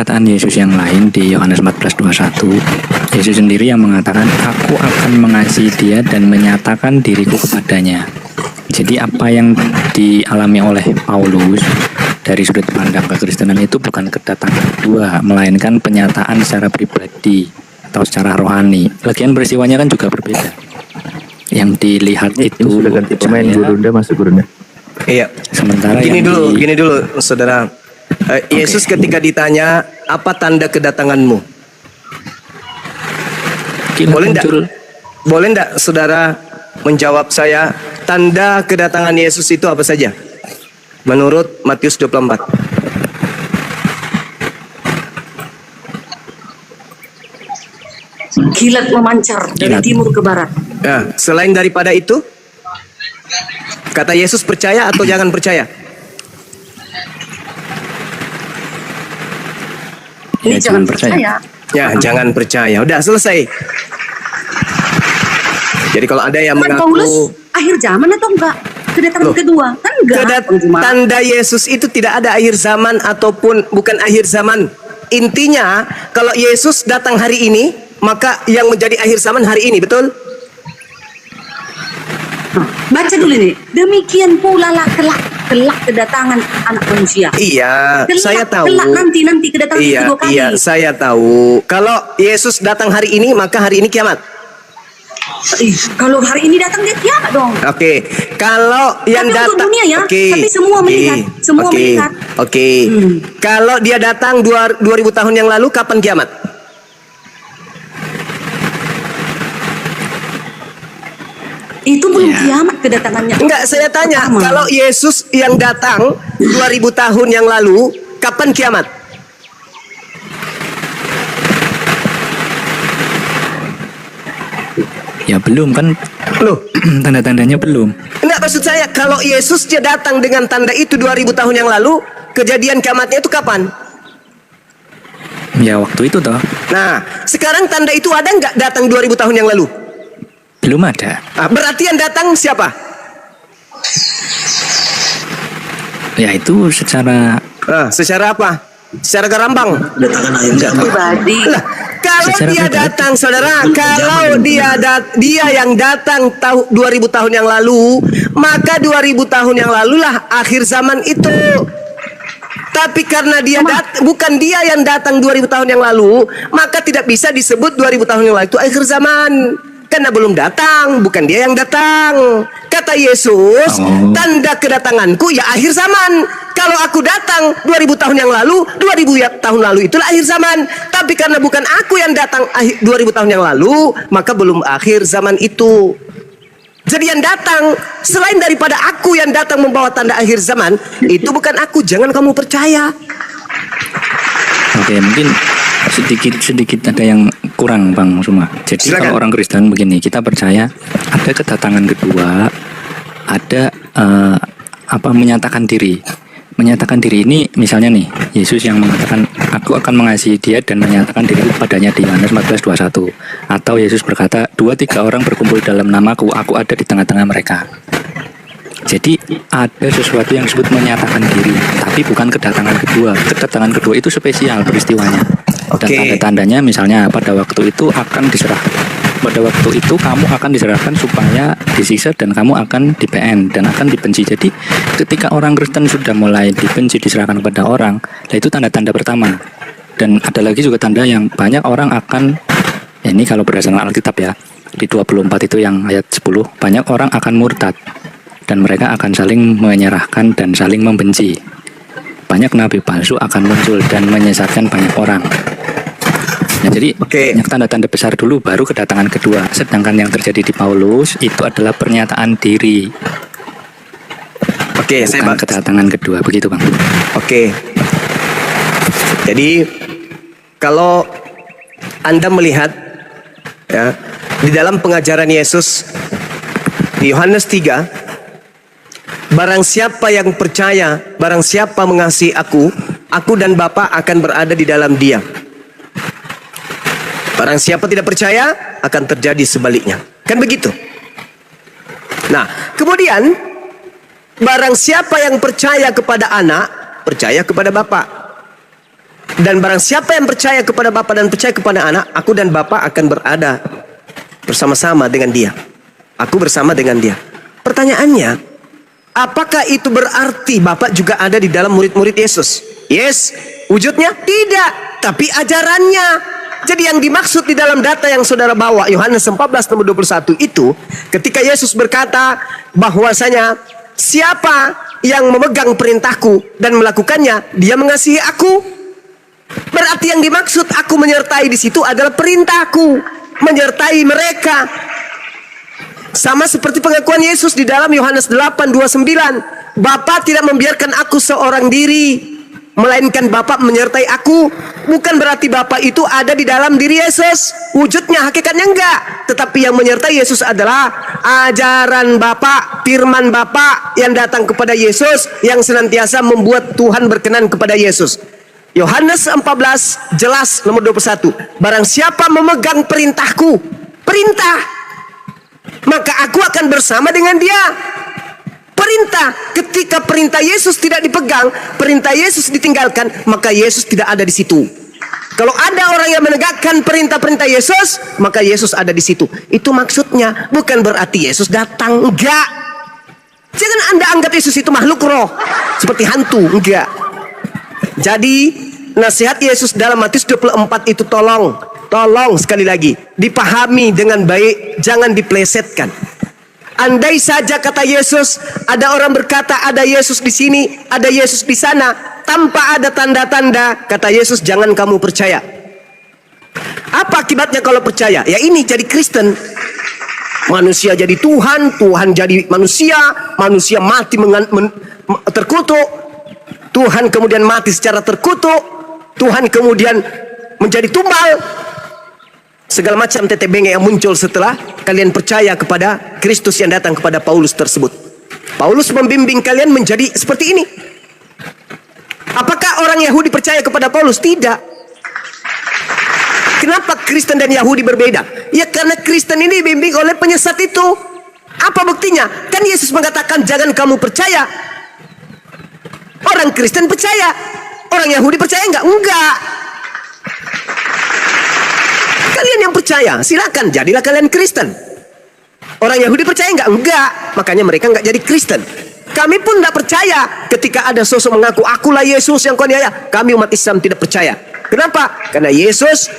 Perkataan Yesus yang lain di Yohanes 14:21, Yesus sendiri yang mengatakan, "Aku akan mengasihi dia dan menyatakan diriku kepadanya." Jadi apa yang dialami oleh Paulus dari sudut pandang kekristenan itu bukan kedatangan kedua, melainkan penyataan secara pribadi atau secara rohani. Lagian peristiwanya kan juga berbeda. Yang dilihat itu sudah ganti pemain, Gurunda masuk Gurunda. Iya. Sementara Gini yang dulu, saudara. Yesus ketika ditanya, apa tanda kedatanganmu? Boleh enggak saudara menjawab saya, tanda kedatangan Yesus itu apa saja? Menurut Matius 24. Kilat memancar dari timur ke barat. Nah, selain daripada itu, kata Yesus percaya atau jangan percaya? Ini jangan percaya. Ya, jangan percaya. Udah selesai. Jadi kalau ada yang Paulus akhir zaman atau enggak? Kedatangan kedua kan enggak. Tanda Yesus itu tidak ada akhir zaman ataupun bukan akhir zaman. Intinya kalau Yesus datang hari ini, maka yang menjadi akhir zaman hari ini, betul? Baca dulu nih. Demikian pula lah kelak kedatangan anak manusia. Iya, saya tahu. Kelak nanti kedatangan kedua kali. Iya, saya tahu. Kalau Yesus datang hari ini, maka hari ini kiamat. Kalau hari ini datang dia kiamat dong. Oke. Kalau yang datang dunia ya, tapi semua melihat, melihat. Kalau dia datang 2000 tahun yang lalu, kapan kiamat? Itu belum kiamat kedatangannya. Enggak, saya tanya, kalau Yesus yang datang 2000 tahun yang lalu, kapan kiamat? Ya belum kan. Loh, tanda-tandanya belum. Enggak, maksud saya kalau Yesus dia datang dengan tanda itu 2000 tahun yang lalu, kejadian kiamatnya itu kapan? Ya waktu itu toh. Nah, sekarang tanda itu ada enggak datang 2000 tahun yang lalu? Belum ada. Berarti yang datang siapa? Ya itu secara secara apa? Secara garambang. Pribadi. Lah, kalau secara dia pribadi. datang, saudara, kalau dia yang datang 2000 tahun yang lalu, maka 2000 tahun yang lalu lah akhir zaman itu. Tapi karena dia bukan dia yang datang 2000 tahun yang lalu, maka tidak bisa disebut 2000 tahun yang lalu itu akhir zaman. Karena belum datang, bukan dia yang datang. Kata Yesus, tanda kedatanganku ya akhir zaman. Kalau aku datang 2000 tahun yang lalu, 2000 tahun lalu itulah akhir zaman. Tapi karena bukan aku yang datang 2000 tahun yang lalu, maka belum akhir zaman itu. Jadi yang datang, selain daripada aku yang datang membawa tanda akhir zaman, itu bukan aku, jangan kamu percaya. Oke, mungkin sedikit ada yang kurang Bang Suma. Jadi Silakan. kalau orang Kristen begini, kita percaya ada kedatangan kedua, ada menyatakan diri. Menyatakan diri ini misalnya nih, Yesus yang mengatakan aku akan mengasihi dia dan menyatakan diri kepadanya di Yohanes 14:21. Atau Yesus berkata, 2-3 orang berkumpul dalam namaku, aku ada di tengah-tengah mereka. Jadi ada sesuatu yang disebut menyatakan diri, tapi bukan kedatangan kedua. Kedatangan kedua itu spesial peristiwanya. Dan tanda-tandanya misalnya pada waktu itu akan kamu akan diserahkan supaya disiksa dan kamu akan di-PN dan akan dibenci. Jadi ketika orang Kristen sudah mulai dibenci, diserahkan kepada orang, nah itu tanda-tanda pertama. Dan ada lagi juga tanda yang banyak orang akan, ini kalau berdasarkan Alkitab ya, di 24 itu yang ayat 10, banyak orang akan murtad dan mereka akan saling menyerahkan dan saling membenci. Banyak nabi palsu akan muncul dan menyesatkan banyak orang. Nah, jadi banyak tanda-tanda besar dulu baru kedatangan kedua. Sedangkan yang terjadi di Paulus itu adalah pernyataan diri. Bukan kedatangan kedua, begitu Bang. Jadi kalau Anda melihat ya, di dalam pengajaran Yesus di Yohanes 3, barang siapa yang percaya, barang siapa mengasihi aku dan Bapa akan berada di dalam dia. Barang siapa tidak percaya, akan terjadi sebaliknya. Kan begitu? Nah, kemudian barang siapa yang percaya kepada anak, percaya kepada Bapa. Dan barang siapa yang percaya kepada Bapa dan percaya kepada Anak, aku dan Bapa akan berada bersama-sama dengan dia. Aku bersama dengan dia. Pertanyaannya, apakah itu berarti Bapa juga ada di dalam murid-murid Yesus? Yes. Wujudnya? Tidak. Tapi ajarannya. Jadi yang dimaksud di dalam data yang saudara bawa, Yohanes 14 nomor 21 itu, ketika Yesus berkata bahwasanya siapa yang memegang perintahku dan melakukannya, dia mengasihi aku. Berarti yang dimaksud aku menyertai di situ adalah perintahku, menyertai mereka. Sama seperti pengakuan Yesus di dalam Yohanes 8:29, Bapa tidak membiarkan aku seorang diri, melainkan Bapa menyertai aku. Bukan berarti Bapa itu ada di dalam diri Yesus. Wujudnya, hakikatnya enggak. Tetapi yang menyertai Yesus adalah ajaran Bapa, firman Bapa yang datang kepada Yesus, yang senantiasa membuat Tuhan berkenan kepada Yesus. Yohanes 14 jelas nomor 21. Barang siapa memegang perintahku, perintah, maka aku akan bersama dengan dia. Perintah, ketika perintah Yesus tidak dipegang, perintah Yesus ditinggalkan, maka Yesus tidak ada di situ. Kalau ada orang yang menegakkan perintah-perintah Yesus, maka Yesus ada di situ. Itu maksudnya, bukan berarti Yesus datang, enggak. Jangan Anda anggap Yesus itu makhluk roh, seperti hantu, enggak. Jadi nasihat Yesus dalam Matius 24 itu tolong sekali lagi dipahami dengan baik, jangan diplesetkan. Andai saja kata Yesus, ada orang berkata ada Yesus di sini, ada Yesus di sana, tanpa ada tanda-tanda, kata Yesus jangan kamu percaya. Apa akibatnya kalau percaya? Ya ini jadi Kristen. Manusia jadi Tuhan, Tuhan jadi manusia, manusia mati terkutuk. Tuhan kemudian mati secara terkutuk, Tuhan kemudian menjadi tumbal. Segala macam tete bengek yang muncul setelah kalian percaya kepada Kristus yang datang kepada Paulus tersebut. Paulus membimbing kalian menjadi seperti ini. Apakah orang Yahudi percaya kepada Paulus? Tidak. Kenapa Kristen dan Yahudi berbeda? Ya karena Kristen ini dibimbing oleh penyesat itu. Apa buktinya? Kan Yesus mengatakan jangan kamu percaya. Orang Kristen percaya, orang Yahudi percaya enggak? Enggak. Kalian yang percaya, silakan jadilah kalian Kristen. Orang Yahudi percaya enggak? Enggak. Makanya mereka enggak jadi Kristen. Kami pun enggak percaya ketika ada sosok mengaku akulah Yesus yang kau niaya. Kami umat Islam tidak percaya. Kenapa? Karena Yesus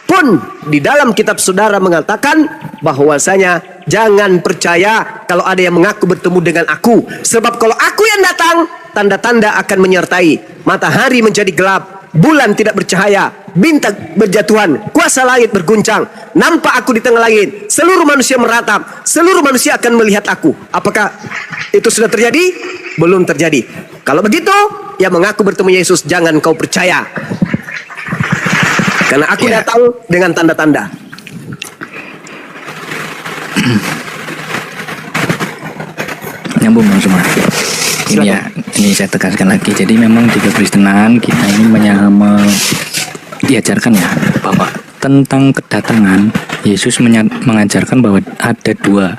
pun di dalam kitab saudara mengatakan bahwasanya jangan percaya kalau ada yang mengaku bertemu dengan aku. Sebab kalau aku yang datang, tanda-tanda akan menyertai. Matahari menjadi gelap, bulan tidak bercahaya, bintang berjatuhan, kuasa langit berguncang. Nampak aku di tengah langit, seluruh manusia meratap, seluruh manusia akan melihat aku. Apakah itu sudah terjadi? Belum terjadi. Kalau begitu, yang mengaku bertemu Yesus jangan kau percaya. Karena aku datang dengan tanda-tanda. Nyambung dong semua. Ini ya, ini saya tegaskan lagi. Jadi memang di kekristenan kita ini diajarkan ya bahwa tentang kedatangan Yesus mengajarkan bahwa ada dua,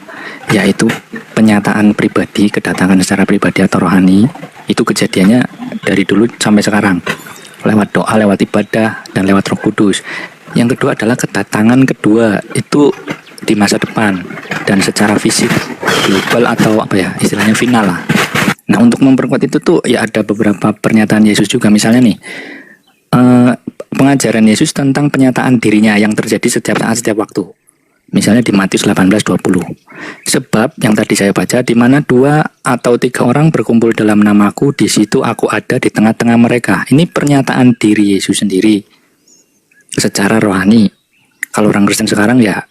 yaitu penyataan pribadi, kedatangan secara pribadi atau rohani. Itu kejadiannya dari dulu sampai sekarang, lewat doa, lewat ibadah, dan lewat Roh Kudus. Yang kedua adalah kedatangan kedua, itu di masa depan dan secara fisik, global atau apa ya, istilahnya final lah. Nah, untuk memperkuat itu tuh ya ada beberapa pernyataan Yesus juga. Misalnya nih, pengajaran Yesus tentang penyataan dirinya yang terjadi setiap saat, setiap waktu. Misalnya di Matius 18:20. Sebab yang tadi saya baca, di mana 2 atau 3 orang berkumpul dalam namaku, di situ aku ada di tengah-tengah mereka. Ini pernyataan diri Yesus sendiri secara rohani. Kalau orang Kristen sekarang ya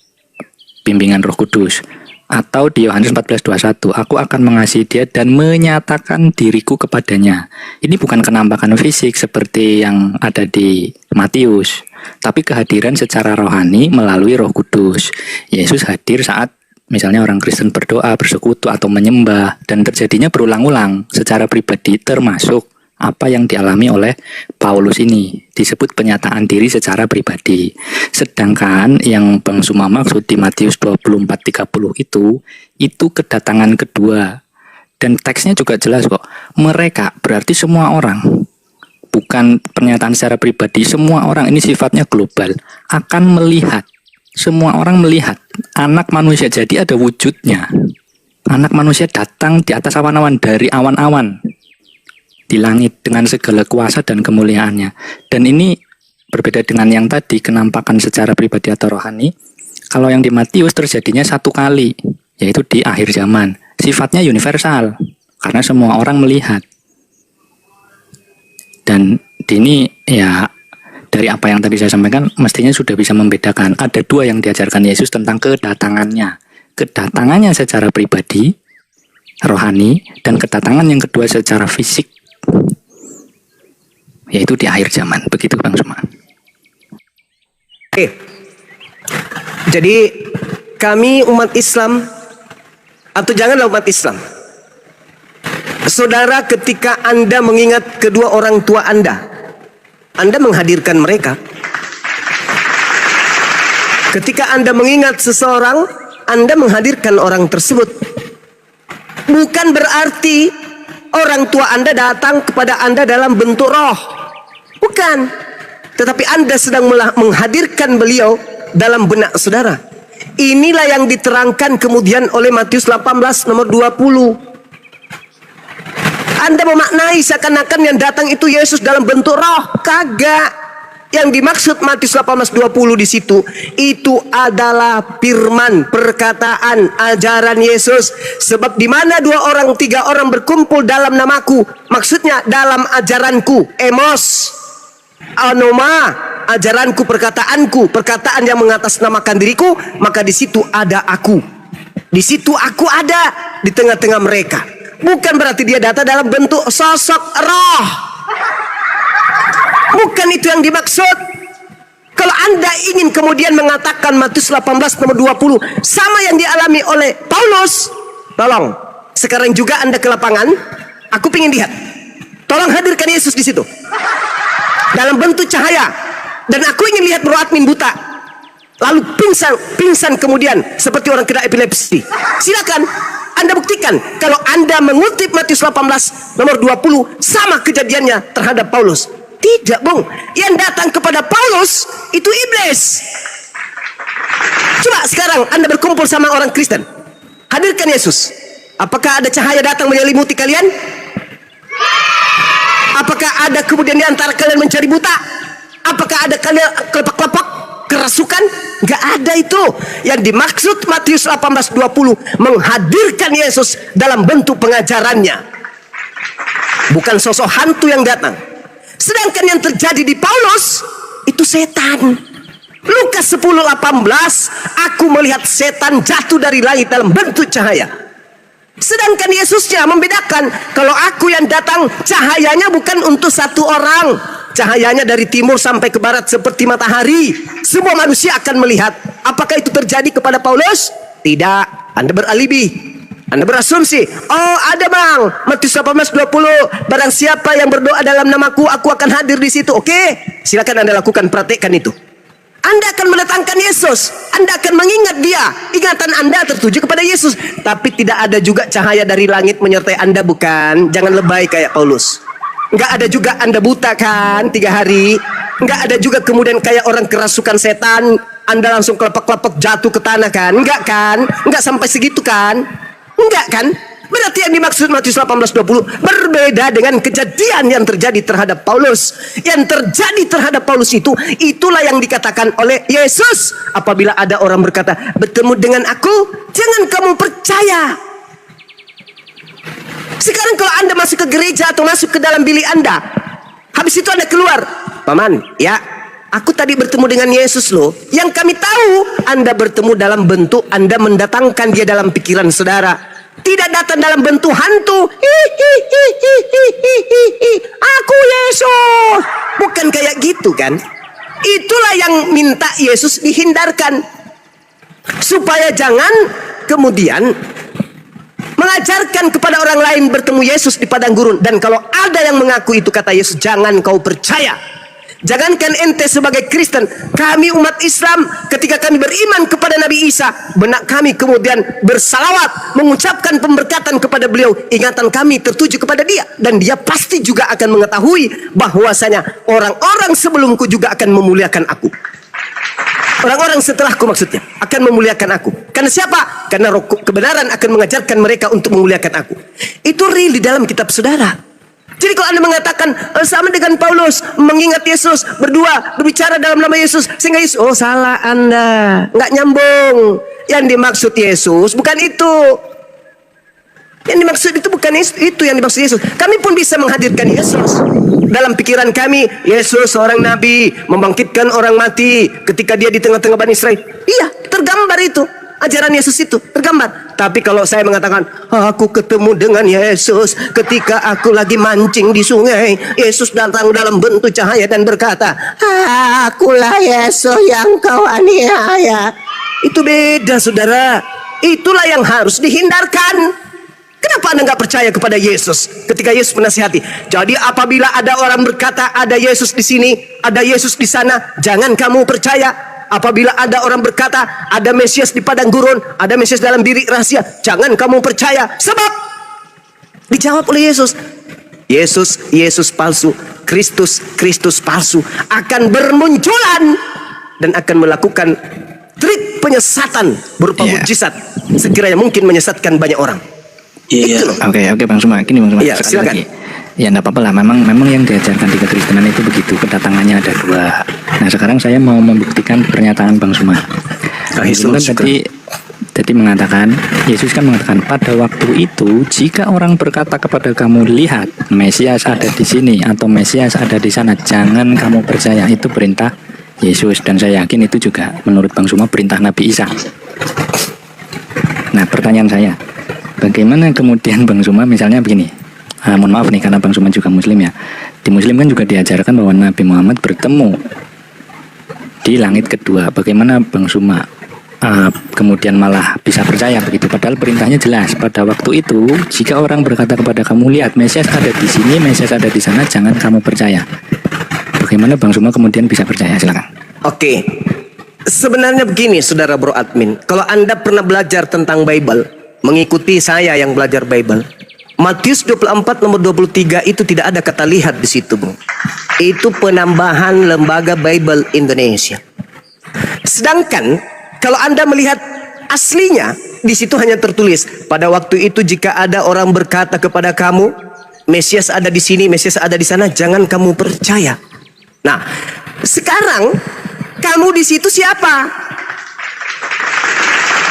bimbingan Roh Kudus. Atau di Yohanes 14:21, aku akan mengasihi dia dan menyatakan diriku kepadanya. Ini bukan kenampakan fisik seperti yang ada di Matius, tapi kehadiran secara rohani melalui Roh Kudus. Yesus hadir saat misalnya orang Kristen berdoa, bersekutu atau menyembah, dan terjadinya berulang-ulang secara pribadi, termasuk apa yang dialami oleh Paulus ini disebut penyataan diri secara pribadi. Sedangkan yang Bang Suma maksud di Matius 24:30 itu kedatangan kedua. Dan teksnya juga jelas kok. Mereka berarti semua orang. bukan pernyataan secara pribadi. Semua orang, ini sifatnya global, akan melihat. Semua orang melihat anak manusia, jadi ada wujudnya. Anak manusia datang di atas awan-awan, dari awan-awan di langit dengan segala kuasa dan kemuliaannya. Dan ini berbeda dengan yang tadi, kenampakan secara pribadi atau rohani. Kalau yang di Matius terjadinya satu kali, yaitu di akhir zaman. Sifatnya universal, karena semua orang melihat. Dan ini ya, dari apa yang tadi saya sampaikan, mestinya sudah bisa membedakan. Ada dua yang diajarkan Yesus tentang kedatangannya. Kedatangannya secara pribadi, rohani, dan kedatangan yang kedua secara fisik, yaitu di akhir zaman. Begitu Bang Suma. Oke. Jadi kami umat Islam, atau janganlah umat Islam, saudara, ketika Anda mengingat kedua orang tua Anda menghadirkan mereka. Ketika Anda mengingat seseorang, Anda menghadirkan orang tersebut. Bukan berarti orang tua Anda datang kepada Anda dalam bentuk roh. Bukan. Tetapi Anda sedang menghadirkan beliau dalam benak saudara. Inilah yang diterangkan kemudian oleh Matius 18 nomor 20. Anda memaknai seakan-akan yang datang itu Yesus dalam bentuk roh. Kagak. Yang dimaksud Matius 18:20 di situ, itu adalah firman, perkataan, ajaran Yesus. Sebab di mana 2 orang 3 orang berkumpul dalam namaku, maksudnya dalam ajaranku, emos, anoma, ajaranku, perkataanku, perkataan yang mengatasnamakan diriku, maka di situ ada aku. Di situ aku ada di tengah-tengah mereka. Bukan berarti dia datang dalam bentuk sosok roh. Bukan itu yang dimaksud. Kalau Anda ingin kemudian mengatakan Matius 18 nomor 20 sama yang dialami oleh Paulus, tolong sekarang juga Anda ke lapangan, aku ingin lihat. Tolong hadirkan Yesus di situ dalam bentuk cahaya, dan aku ingin lihat bro admin buta lalu pingsan kemudian seperti orang kena epilepsi. Silakan Anda buktikan kalau Anda mengutip Matius 18 nomor 20 sama kejadiannya terhadap Paulus. Tidak, Bung. Yang datang kepada Paulus itu iblis. Coba sekarang Anda berkumpul sama orang Kristen, hadirkan Yesus. Apakah ada cahaya datang menyelimuti kalian? Apakah ada kemudian di antara kalian mencari buta? Apakah ada kalian kelepak-kelepak, kerasukan? Gak ada itu. Yang dimaksud Matius 18:20 menghadirkan Yesus dalam bentuk pengajarannya. Bukan sosok hantu yang datang. Sedangkan yang terjadi di Paulus itu setan. Lukas 10:18, aku melihat setan jatuh dari langit dalam bentuk cahaya. Sedangkan Yesusnya membedakan, kalau aku yang datang cahayanya bukan untuk satu orang, cahayanya dari timur sampai ke barat seperti matahari. Semua manusia akan melihat. Apakah itu terjadi kepada Paulus? Tidak. Anda beralibi, Anda berasumsi. Oh ada bang, Matius 18:20, barang siapa yang berdoa dalam namaku, aku akan hadir di situ. Oke, silakan Anda lakukan, praktekkan itu. Anda akan mendatangkan Yesus, Anda akan mengingat dia, ingatan Anda tertuju kepada Yesus. Tapi tidak ada juga cahaya dari langit menyertai Anda, bukan? Jangan lebay kayak Paulus. Enggak ada juga Anda buta kan 3 hari. Enggak ada juga kemudian kayak orang kerasukan setan, Anda langsung kelepek-kelepek jatuh ke tanah kan? Enggak kan? Enggak sampai segitu kan? Enggak kan? Berarti yang dimaksud Matius 18:20 berbeda dengan kejadian yang terjadi terhadap Paulus. Yang terjadi terhadap Paulus itu, itulah yang dikatakan oleh Yesus. Apabila ada orang berkata, bertemu dengan aku, jangan kamu percaya. Sekarang kalau Anda masuk ke gereja atau masuk ke dalam bilik Anda, habis itu Anda keluar, Paman, ya, aku tadi bertemu dengan Yesus loh. Yang kami tahu, Anda bertemu dalam bentuk Anda mendatangkan dia dalam pikiran saudara. Tidak datang dalam bentuk hantu. Aku Yesus. Bukan kayak gitu kan. Itulah yang minta Yesus dihindarkan. Supaya jangan kemudian mengajarkan kepada orang lain bertemu Yesus di padang gurun. Dan kalau ada yang mengaku itu kata Yesus, jangan kau percaya. Jangankan ente sebagai Kristen, kami umat Islam ketika kami beriman kepada Nabi Isa, benak kami kemudian bersalawat, mengucapkan pemberkatan kepada beliau. Ingatan kami tertuju kepada dia, dan dia pasti juga akan mengetahui bahwasanya orang-orang sebelumku juga akan memuliakan aku. Orang-orang setelahku maksudnya akan memuliakan aku. Karena siapa? Karena roh kebenaran akan mengajarkan mereka untuk memuliakan aku. Itu real di dalam kitab saudara. Jadi kalau Anda mengatakan sama dengan Paulus mengingat Yesus, berdua berbicara dalam nama Yesus sehingga Yesus, oh salah Anda, nggak nyambung. Yang dimaksud Yesus bukan itu. Yang dimaksud itu bukan itu yang dimaksud Yesus. Kami pun bisa menghadirkan Yesus. Dalam pikiran kami, Yesus seorang nabi, membangkitkan orang mati ketika dia di tengah-tengah Bani Israel. Iya, tergambar itu. Ajaran Yesus itu tergambar. Tapi kalau saya mengatakan, aku ketemu dengan Yesus ketika aku lagi mancing di sungai. Yesus datang dalam bentuk cahaya dan berkata, akulah Yesus yang kau aniaya. Itu beda, saudara. Itulah yang harus dihindarkan. Kenapa Anda nggak percaya kepada Yesus ketika Yesus menasihati? Jadi apabila ada orang berkata ada Yesus di sini, ada Yesus di sana, jangan kamu percaya. Apabila ada orang berkata ada Mesias di padang gurun, ada Mesias dalam bilik rahasia, jangan kamu percaya. Sebab dijawab oleh Yesus, Yesus palsu, Kristus palsu akan bermunculan dan akan melakukan trik penyesatan berupa mukjizat sekiranya mungkin menyesatkan banyak orang. Iya. Oke Bang Suma, gini Bang Suma. Iya, silakan. Lagi. Ya enggak apa-apa lah, memang yang diajarkan di kekristenan itu begitu, kedatangannya ada dua. Nah sekarang saya mau membuktikan pernyataan Bang Suma. Bang tadi mengatakan, Yesus kan mengatakan pada waktu itu jika orang berkata kepada kamu, lihat Mesias ada di sini atau Mesias ada di sana, jangan kamu percaya. Itu perintah Yesus, dan saya yakin itu juga menurut Bang Suma perintah Nabi Isa. Nah pertanyaan saya, bagaimana kemudian Bang Suma misalnya begini, mohon maaf nih karena Bang Suma juga Muslim ya. Di Muslim kan juga diajarkan bahwa Nabi Muhammad bertemu di langit kedua. Bagaimana Bang Suma kemudian malah bisa percaya begitu? Padahal perintahnya jelas. Pada waktu itu jika orang berkata kepada kamu, lihat Mesias ada di sini, Mesias ada di sana, jangan kamu percaya. Bagaimana Bang Suma kemudian bisa percaya? Silakan. Oke. Sebenarnya begini saudara bro admin, kalau Anda pernah belajar tentang Bible, mengikuti saya yang belajar Bible, Matius 24 nomor 23 itu tidak ada kata lihat di situ, Bung. Itu penambahan Lembaga Bible Indonesia. Sedangkan kalau Anda melihat aslinya, di situ hanya tertulis pada waktu itu jika ada orang berkata kepada kamu, Mesias ada di sini, Mesias ada di sana, jangan kamu percaya. Nah, sekarang kamu di situ siapa?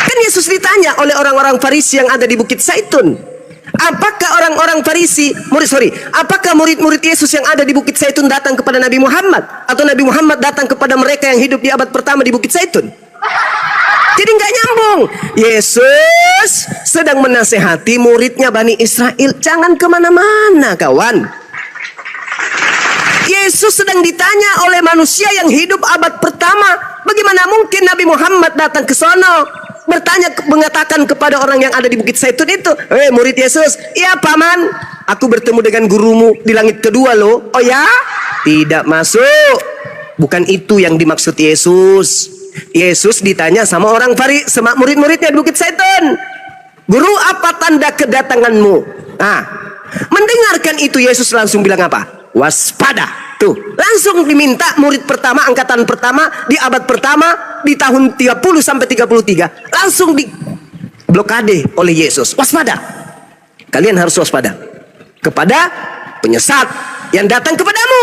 Kan Yesus ditanya oleh orang-orang Farisi yang ada di Bukit Zaitun. Apakah orang-orang Farisi, apakah murid-murid Yesus yang ada di Bukit Zaitun datang kepada Nabi Muhammad, atau Nabi Muhammad datang kepada mereka yang hidup di abad pertama di Bukit Zaitun? Jadi nggak nyambung. Yesus sedang menasehati muridnya Bani Israel, jangan kemana-mana kawan. Yesus sedang ditanya oleh manusia yang hidup abad pertama, bagaimana mungkin Nabi Muhammad datang ke sono? Bertanya, mengatakan kepada orang yang ada di Bukit Zaitun itu, murid Yesus, iya paman, aku bertemu dengan gurumu di langit kedua loh. Oh ya? Tidak masuk. Bukan itu yang dimaksud Yesus. Yesus ditanya sama orang sama murid-muridnya di Bukit Zaitun, guru apa tanda kedatanganmu? Nah, mendengarkan itu Yesus langsung bilang apa? Waspada. Tuh, langsung diminta murid pertama, angkatan pertama di abad pertama di tahun 30 sampai 33 langsung di blokade oleh Yesus. Waspada. Kalian harus waspada kepada penyesat yang datang kepadamu.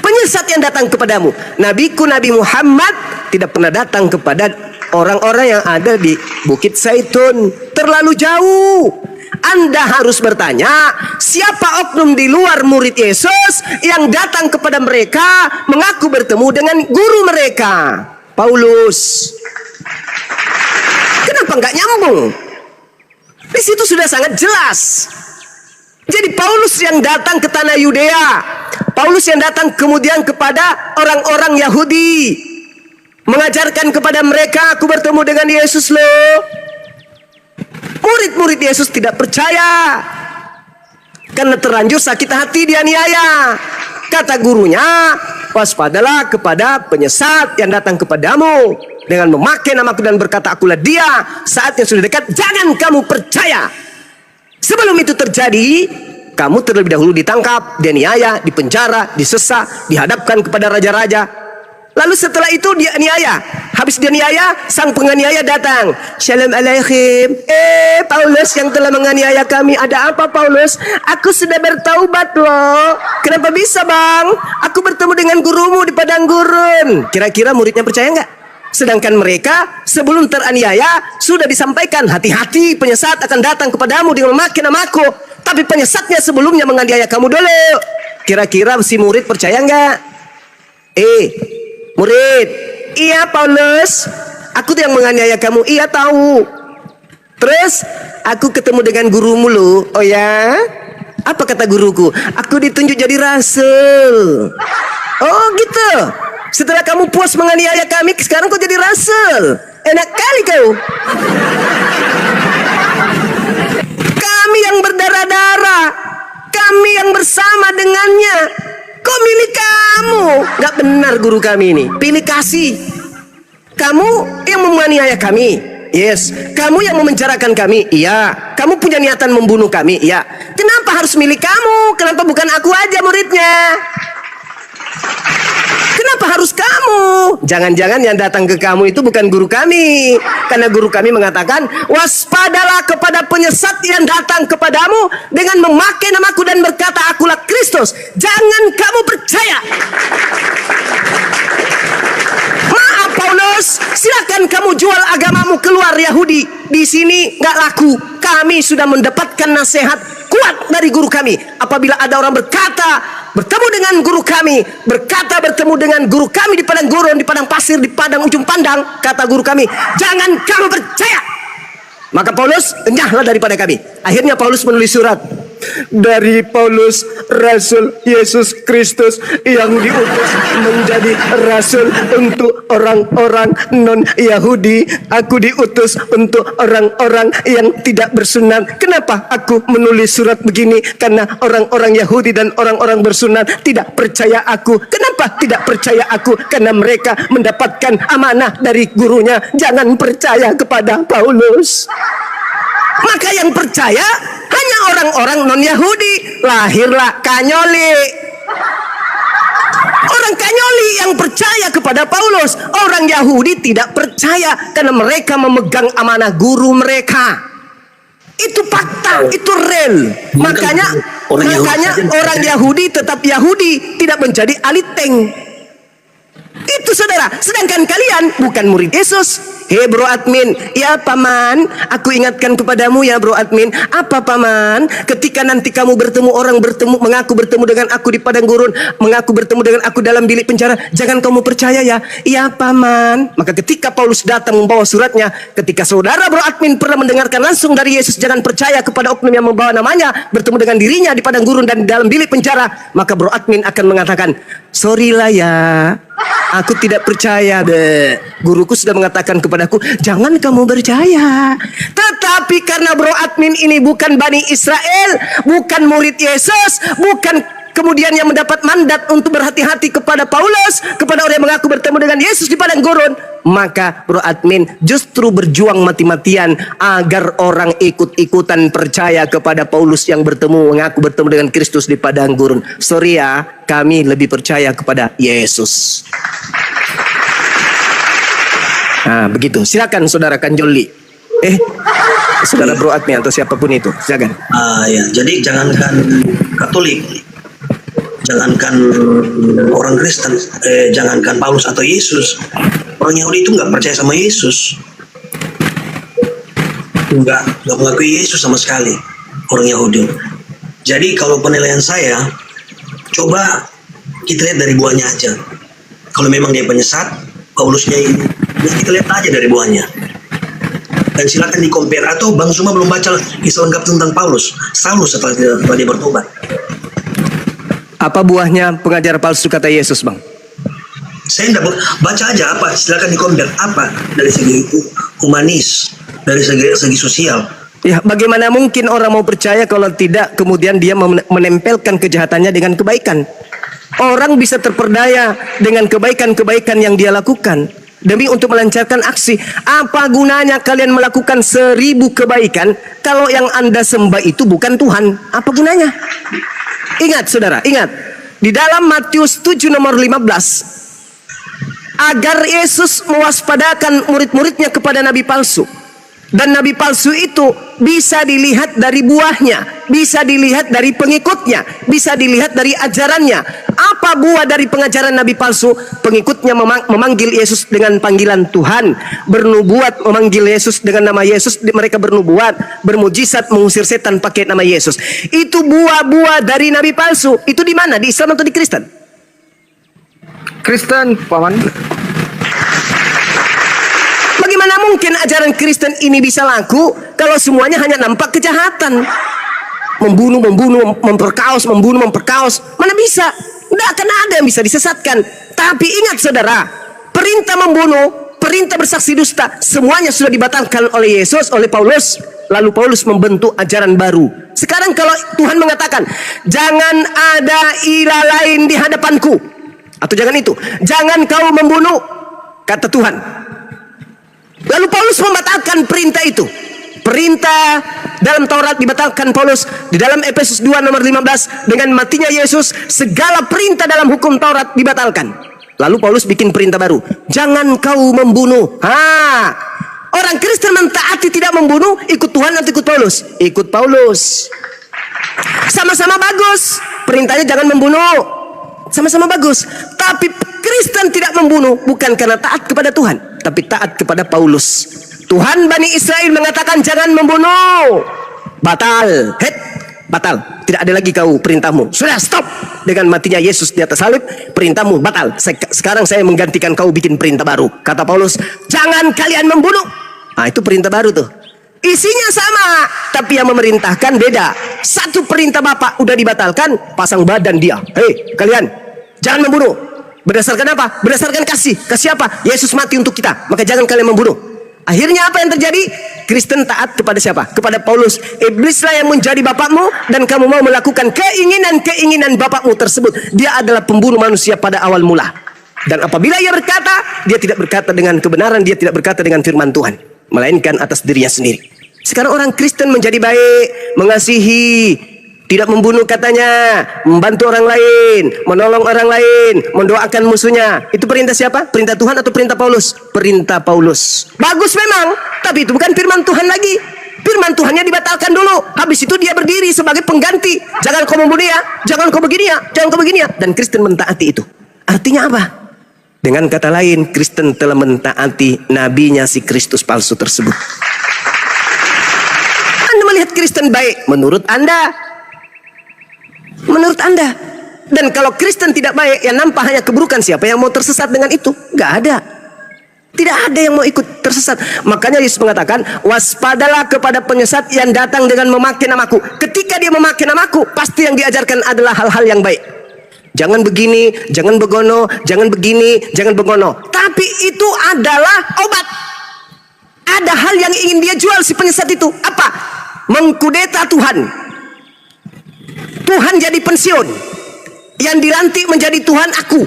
Penyesat yang datang kepadamu. Nabiku Nabi Muhammad tidak pernah datang kepada orang-orang yang ada di Bukit Zaitun. Terlalu jauh. Anda harus bertanya, siapa oknum di luar murid Yesus yang datang kepada mereka mengaku bertemu dengan guru mereka, Paulus. Kenapa nggak nyambung? Di situ sudah sangat jelas. Jadi Paulus yang datang ke tanah Yudea, Paulus yang datang kemudian kepada orang-orang Yahudi, mengajarkan kepada mereka, aku bertemu dengan Yesus loh. Murid-murid Yesus tidak percaya karena terlanjur sakit hati dianiaya. kata gurunya, waspadalah kepada penyesat yang datang kepadamu dengan memakai namaku dan berkata akulah dia. Saatnya sudah dekat, jangan kamu percaya. Sebelum itu terjadi, kamu terlebih dahulu ditangkap, dianiaya, dipenjara, disesat, dihadapkan kepada raja-raja. Lalu setelah itu dia aniaya. Habis dia aniaya, sang penganiaya datang. Shalom alaikum. Paulus yang telah menganiaya kami. Ada apa Paulus? Aku sudah bertaubat loh. Kenapa bisa bang? Aku bertemu dengan gurumu di padang gurun. Kira-kira muridnya percaya nggak? Sedangkan mereka sebelum teraniaya sudah disampaikan, hati-hati penyesat akan datang kepadamu dengan memakai namaku. Tapi penyesatnya sebelumnya menganiaya kamu dulu. Kira-kira si murid percaya nggak? Murid, iya Paulus, aku tuh yang menganiaya kamu. Iya tahu. Terus aku ketemu dengan gurumu loh. Oh ya? Apa kata guruku? Aku ditunjuk jadi rasul. Oh gitu. Setelah kamu puas menganiaya kami, sekarang kau jadi rasul. Enak kali kau. Kami yang berdarah-darah, kami yang bersama dengannya. Kok milih kamu? Gak benar guru kami ini. Pilih kasih. Kamu yang menganiaya kami. Yes. Kamu yang memenjarakan kami. Iya. Kamu punya niatan membunuh kami. Iya. Kenapa harus milih kamu? Kenapa bukan aku aja muridnya? Kenapa harus kamu? Jangan-jangan yang datang ke kamu itu bukan guru kami. Karena guru kami mengatakan, waspadalah kepada penyesat yang datang kepadamu dengan memakai namaku dan berkata akulah Kristus. Jangan kamu percaya. Maaf Paulus, silakan kamu jual agamamu keluar Yahudi. Di sini nggak laku. Kami sudah mendapatkan nasihat kuat dari guru kami. Apabila ada orang bertemu dengan guru kami, bertemu dengan guru kami di padang gurun, di padang pasir, di padang ujung pandang, kata guru kami, jangan kamu percaya. Maka Paulus enyahlah daripada kami. Akhirnya Paulus menulis surat. Dari Paulus, Rasul Yesus Kristus yang diutus menjadi Rasul untuk orang-orang non-Yahudi. Aku diutus untuk orang-orang yang tidak bersunat. Kenapa aku menulis surat begini? Karena orang-orang Yahudi dan orang-orang bersunat tidak percaya aku. Kenapa tidak percaya aku? Karena mereka mendapatkan amanah dari gurunya. Jangan percaya kepada Paulus. Maka yang percaya hanya orang-orang non-Yahudi. Lahirlah Kanyoli. Orang Kanyoli yang percaya kepada Paulus. Orang Yahudi tidak percaya karena mereka memegang amanah guru mereka. Itu fakta, itu real. Makanya orang Yahudi tetap Yahudi, tidak menjadi aliteng. Itu saudara. Sedangkan kalian bukan murid Yesus. Hei bro admin, ya paman, aku ingatkan kepadamu ya bro admin. Apa paman? Ketika nanti kamu mengaku bertemu dengan aku di padang gurun, mengaku bertemu dengan aku dalam bilik penjara, jangan kamu percaya ya. Iya paman. Maka ketika Paulus datang membawa suratnya, ketika saudara bro admin pernah mendengarkan langsung dari Yesus, jangan percaya kepada oknum yang membawa namanya, bertemu dengan dirinya di padang gurun dan di dalam bilik penjara, maka bro admin akan mengatakan, sorry lah ya, aku tidak percaya deh. Guruku sudah mengatakan kepadaku, jangan kamu percaya. Tetapi karena bro admin ini bukan Bani Israel, bukan murid Yesus, bukan kemudian yang mendapat mandat untuk berhati-hati kepada Paulus, kepada orang yang mengaku bertemu dengan Yesus di padang gurun, maka bro admin justru berjuang mati-matian agar orang ikut-ikutan percaya kepada Paulus yang mengaku bertemu dengan Kristus di padang gurun. Sorry ya, kami lebih percaya kepada Yesus. Nah begitu. Silakan saudara Kanjoli. Saudara bro admin atau siapapun itu, silakan. Ya, jadi jangankan Katolik, jangankan orang Kristen, jangankan Paulus atau Yesus, orang Yahudi itu nggak percaya sama Yesus, nggak mengakui Yesus sama sekali orang Yahudi. Jadi kalau penilaian saya, coba kita lihat dari buahnya aja. Kalau memang dia penyesat, Paulusnya ini, kita lihat aja dari buahnya. Dan silakan di-compare, atau Bang Zuma belum baca kisah lengkap tentang Paulus, Saulus setelah dia bertobat. Apa buahnya pengajar palsu kata Yesus, Bang? Saya tidak baca aja apa, silakan di-compare apa dari segi humanis, dari segi sosial. Ya, bagaimana mungkin orang mau percaya kalau tidak kemudian dia menempelkan kejahatannya dengan kebaikan? Orang bisa terperdaya dengan kebaikan-kebaikan yang dia lakukan demi untuk melancarkan aksi. Apa gunanya kalian melakukan 1000 kebaikan kalau yang Anda sembah itu bukan Tuhan? Apa gunanya? Ingat saudara, ingat. Di dalam Matius 7 nomor 15, agar Yesus mewaspadakan murid-muridnya kepada nabi palsu. Dan nabi palsu itu bisa dilihat dari buahnya, bisa dilihat dari pengikutnya, bisa dilihat dari ajarannya. Apa buah dari pengajaran nabi palsu? Pengikutnya memanggil Yesus dengan panggilan Tuhan, bernubuat memanggil Yesus dengan nama Yesus, mereka bernubuat, bermujizat mengusir setan pakai nama Yesus. Itu buah-buah dari nabi palsu. Itu di mana? Di Islam atau di Kristen? Kristen, Paman. Bagaimana mungkin ajaran Kristen ini bisa laku kalau semuanya hanya nampak kejahatan? Membunuh, memperkaos, Mana bisa? Tidak akan ada yang bisa disesatkan. Tapi ingat saudara, perintah membunuh, perintah bersaksi dusta, semuanya sudah dibatalkan oleh Yesus, oleh Paulus. Lalu Paulus membentuk ajaran baru. Sekarang kalau Tuhan mengatakan, jangan ada ilah lain di hadapanku, atau jangan itu, jangan kau membunuh, kata Tuhan. Lalu Paulus membatalkan perintah itu. Perintah dalam Taurat dibatalkan Paulus. Di dalam Efesus 2 nomor 15, dengan matinya Yesus, segala perintah dalam hukum Taurat dibatalkan. Lalu Paulus bikin perintah baru. Jangan kau membunuh. Orang Kristen mentaati tidak membunuh, ikut Tuhan atau ikut Paulus? Ikut Paulus. Sama-sama bagus. Perintahnya jangan membunuh. Sama-sama bagus. Tapi Kristen tidak membunuh bukan karena taat kepada Tuhan, tapi taat kepada Paulus. Tuhan Bani Israel mengatakan jangan membunuh. Batal. Batal. Tidak ada lagi kau perintahmu. Sudah, stop. Dengan matinya Yesus di atas salib, perintahmu batal. Sekarang saya menggantikan kau bikin perintah baru. Kata Paulus, jangan kalian membunuh. Itu perintah baru tuh. Isinya sama, tapi yang memerintahkan beda. Satu perintah Bapak udah dibatalkan, pasang badan dia. Hei, kalian, jangan membunuh. Berdasarkan apa? Berdasarkan kasih. Kasih apa? Yesus mati untuk kita, maka jangan kalian membunuh. Akhirnya apa yang terjadi? Kristen taat kepada siapa? Kepada Paulus. Iblislah yang menjadi bapakmu, dan kamu mau melakukan keinginan-keinginan bapakmu tersebut. Dia adalah pembunuh manusia pada awal mula. Dan apabila ia berkata, dia tidak berkata dengan kebenaran, dia tidak berkata dengan firman Tuhan, melainkan atas dirinya sendiri. Sekarang orang Kristen menjadi baik, mengasihi, tidak membunuh katanya, membantu orang lain, menolong orang lain, mendoakan musuhnya. Itu perintah siapa? Perintah Tuhan atau perintah Paulus? Perintah Paulus. Bagus memang, tapi itu bukan firman Tuhan lagi. Firman Tuhannya dibatalkan dulu. Habis itu dia berdiri sebagai pengganti. Jangan kau membunuh ya, jangan kau begini ya, jangan kau begini ya. Dan Kristen mentaati itu. Artinya apa? Dengan kata lain, Kristen telah mentaati nabinya si Kristus palsu tersebut. Anda melihat Kristen baik menurut Anda. Menurut Anda. Dan kalau Kristen tidak baik, yang nampak hanya keburukan. Siapa yang mau tersesat dengan itu? Gak ada. Tidak ada yang mau ikut tersesat. Makanya Yesus mengatakan, waspadalah kepada penyesat yang datang dengan memakai namaku. Ketika dia memakai namaku, pasti yang diajarkan adalah hal-hal yang baik. Jangan begini, jangan begono, jangan begini, jangan begono. Tapi itu adalah obat. Ada hal yang ingin dia jual si penyesat itu. Apa? Mengkudeta Tuhan. Tuhan jadi pensiun. Yang dilantik menjadi Tuhan aku.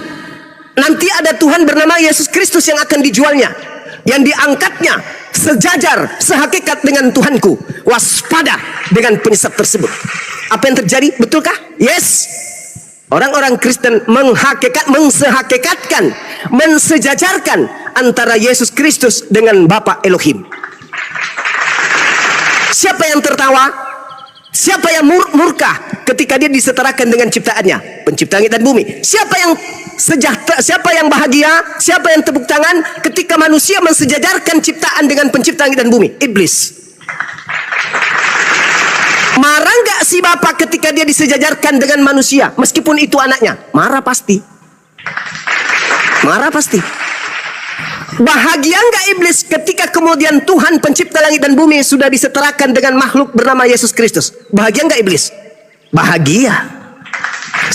Nanti ada Tuhan bernama Yesus Kristus yang akan dijualnya. Yang diangkatnya sejajar, sehakikat dengan Tuhanku. Waspada dengan penyesat tersebut. Apa yang terjadi? Betulkah? Yes. Orang-orang Kristen mensehakikatkan, mensejajarkan antara Yesus Kristus dengan Bapa Elohim. Siapa yang tertawa? Siapa yang murka ketika dia disetarakan dengan ciptaannya, pencipta langit dan bumi? Siapa yang sejahtera? Siapa yang bahagia? Siapa yang tepuk tangan ketika manusia mensejajarkan ciptaan dengan pencipta langit dan bumi? Iblis. Marah nggak si bapak ketika dia disejajarkan dengan manusia, meskipun itu anaknya? Marah pasti. Marah pasti. Bahagia nggak iblis ketika kemudian Tuhan pencipta langit dan bumi sudah disetarakan dengan makhluk bernama Yesus Kristus? Bahagia nggak iblis? Bahagia.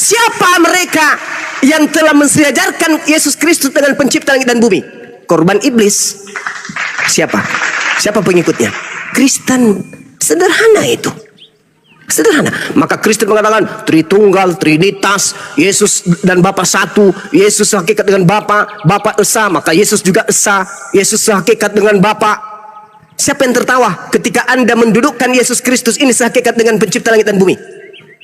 Siapa mereka yang telah mensejajarkan Yesus Kristus dengan pencipta langit dan bumi? Korban iblis. Siapa? Siapa pengikutnya? Kristen. Sederhana itu. Sederhana. Maka Kristen mengatakan Tritunggal, Trinitas, Yesus dan Bapa satu, Yesus hakikat dengan Bapa, Bapa esa, maka Yesus juga esa, Yesus hakikat dengan Bapa. Siapa yang tertawa ketika Anda mendudukkan Yesus Kristus ini sehakikat dengan pencipta langit dan bumi?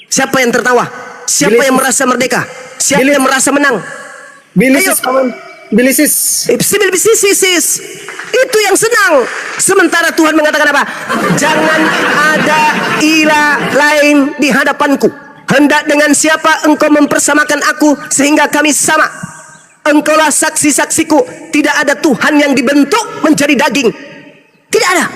Siapa yang tertawa? Siapa yang merasa merdeka? Siapa yang merasa menang? Bilisis, kawan. Bilisis. Sibil. Itu yang senang. Sementara Tuhan mengatakan apa? Jangan ada ilah lain di hadapanku. Hendak dengan siapa engkau mempersamakan aku sehingga kami sama. Engkaulah saksi-saksiku. Tidak ada Tuhan yang dibentuk menjadi daging. Tidak ada.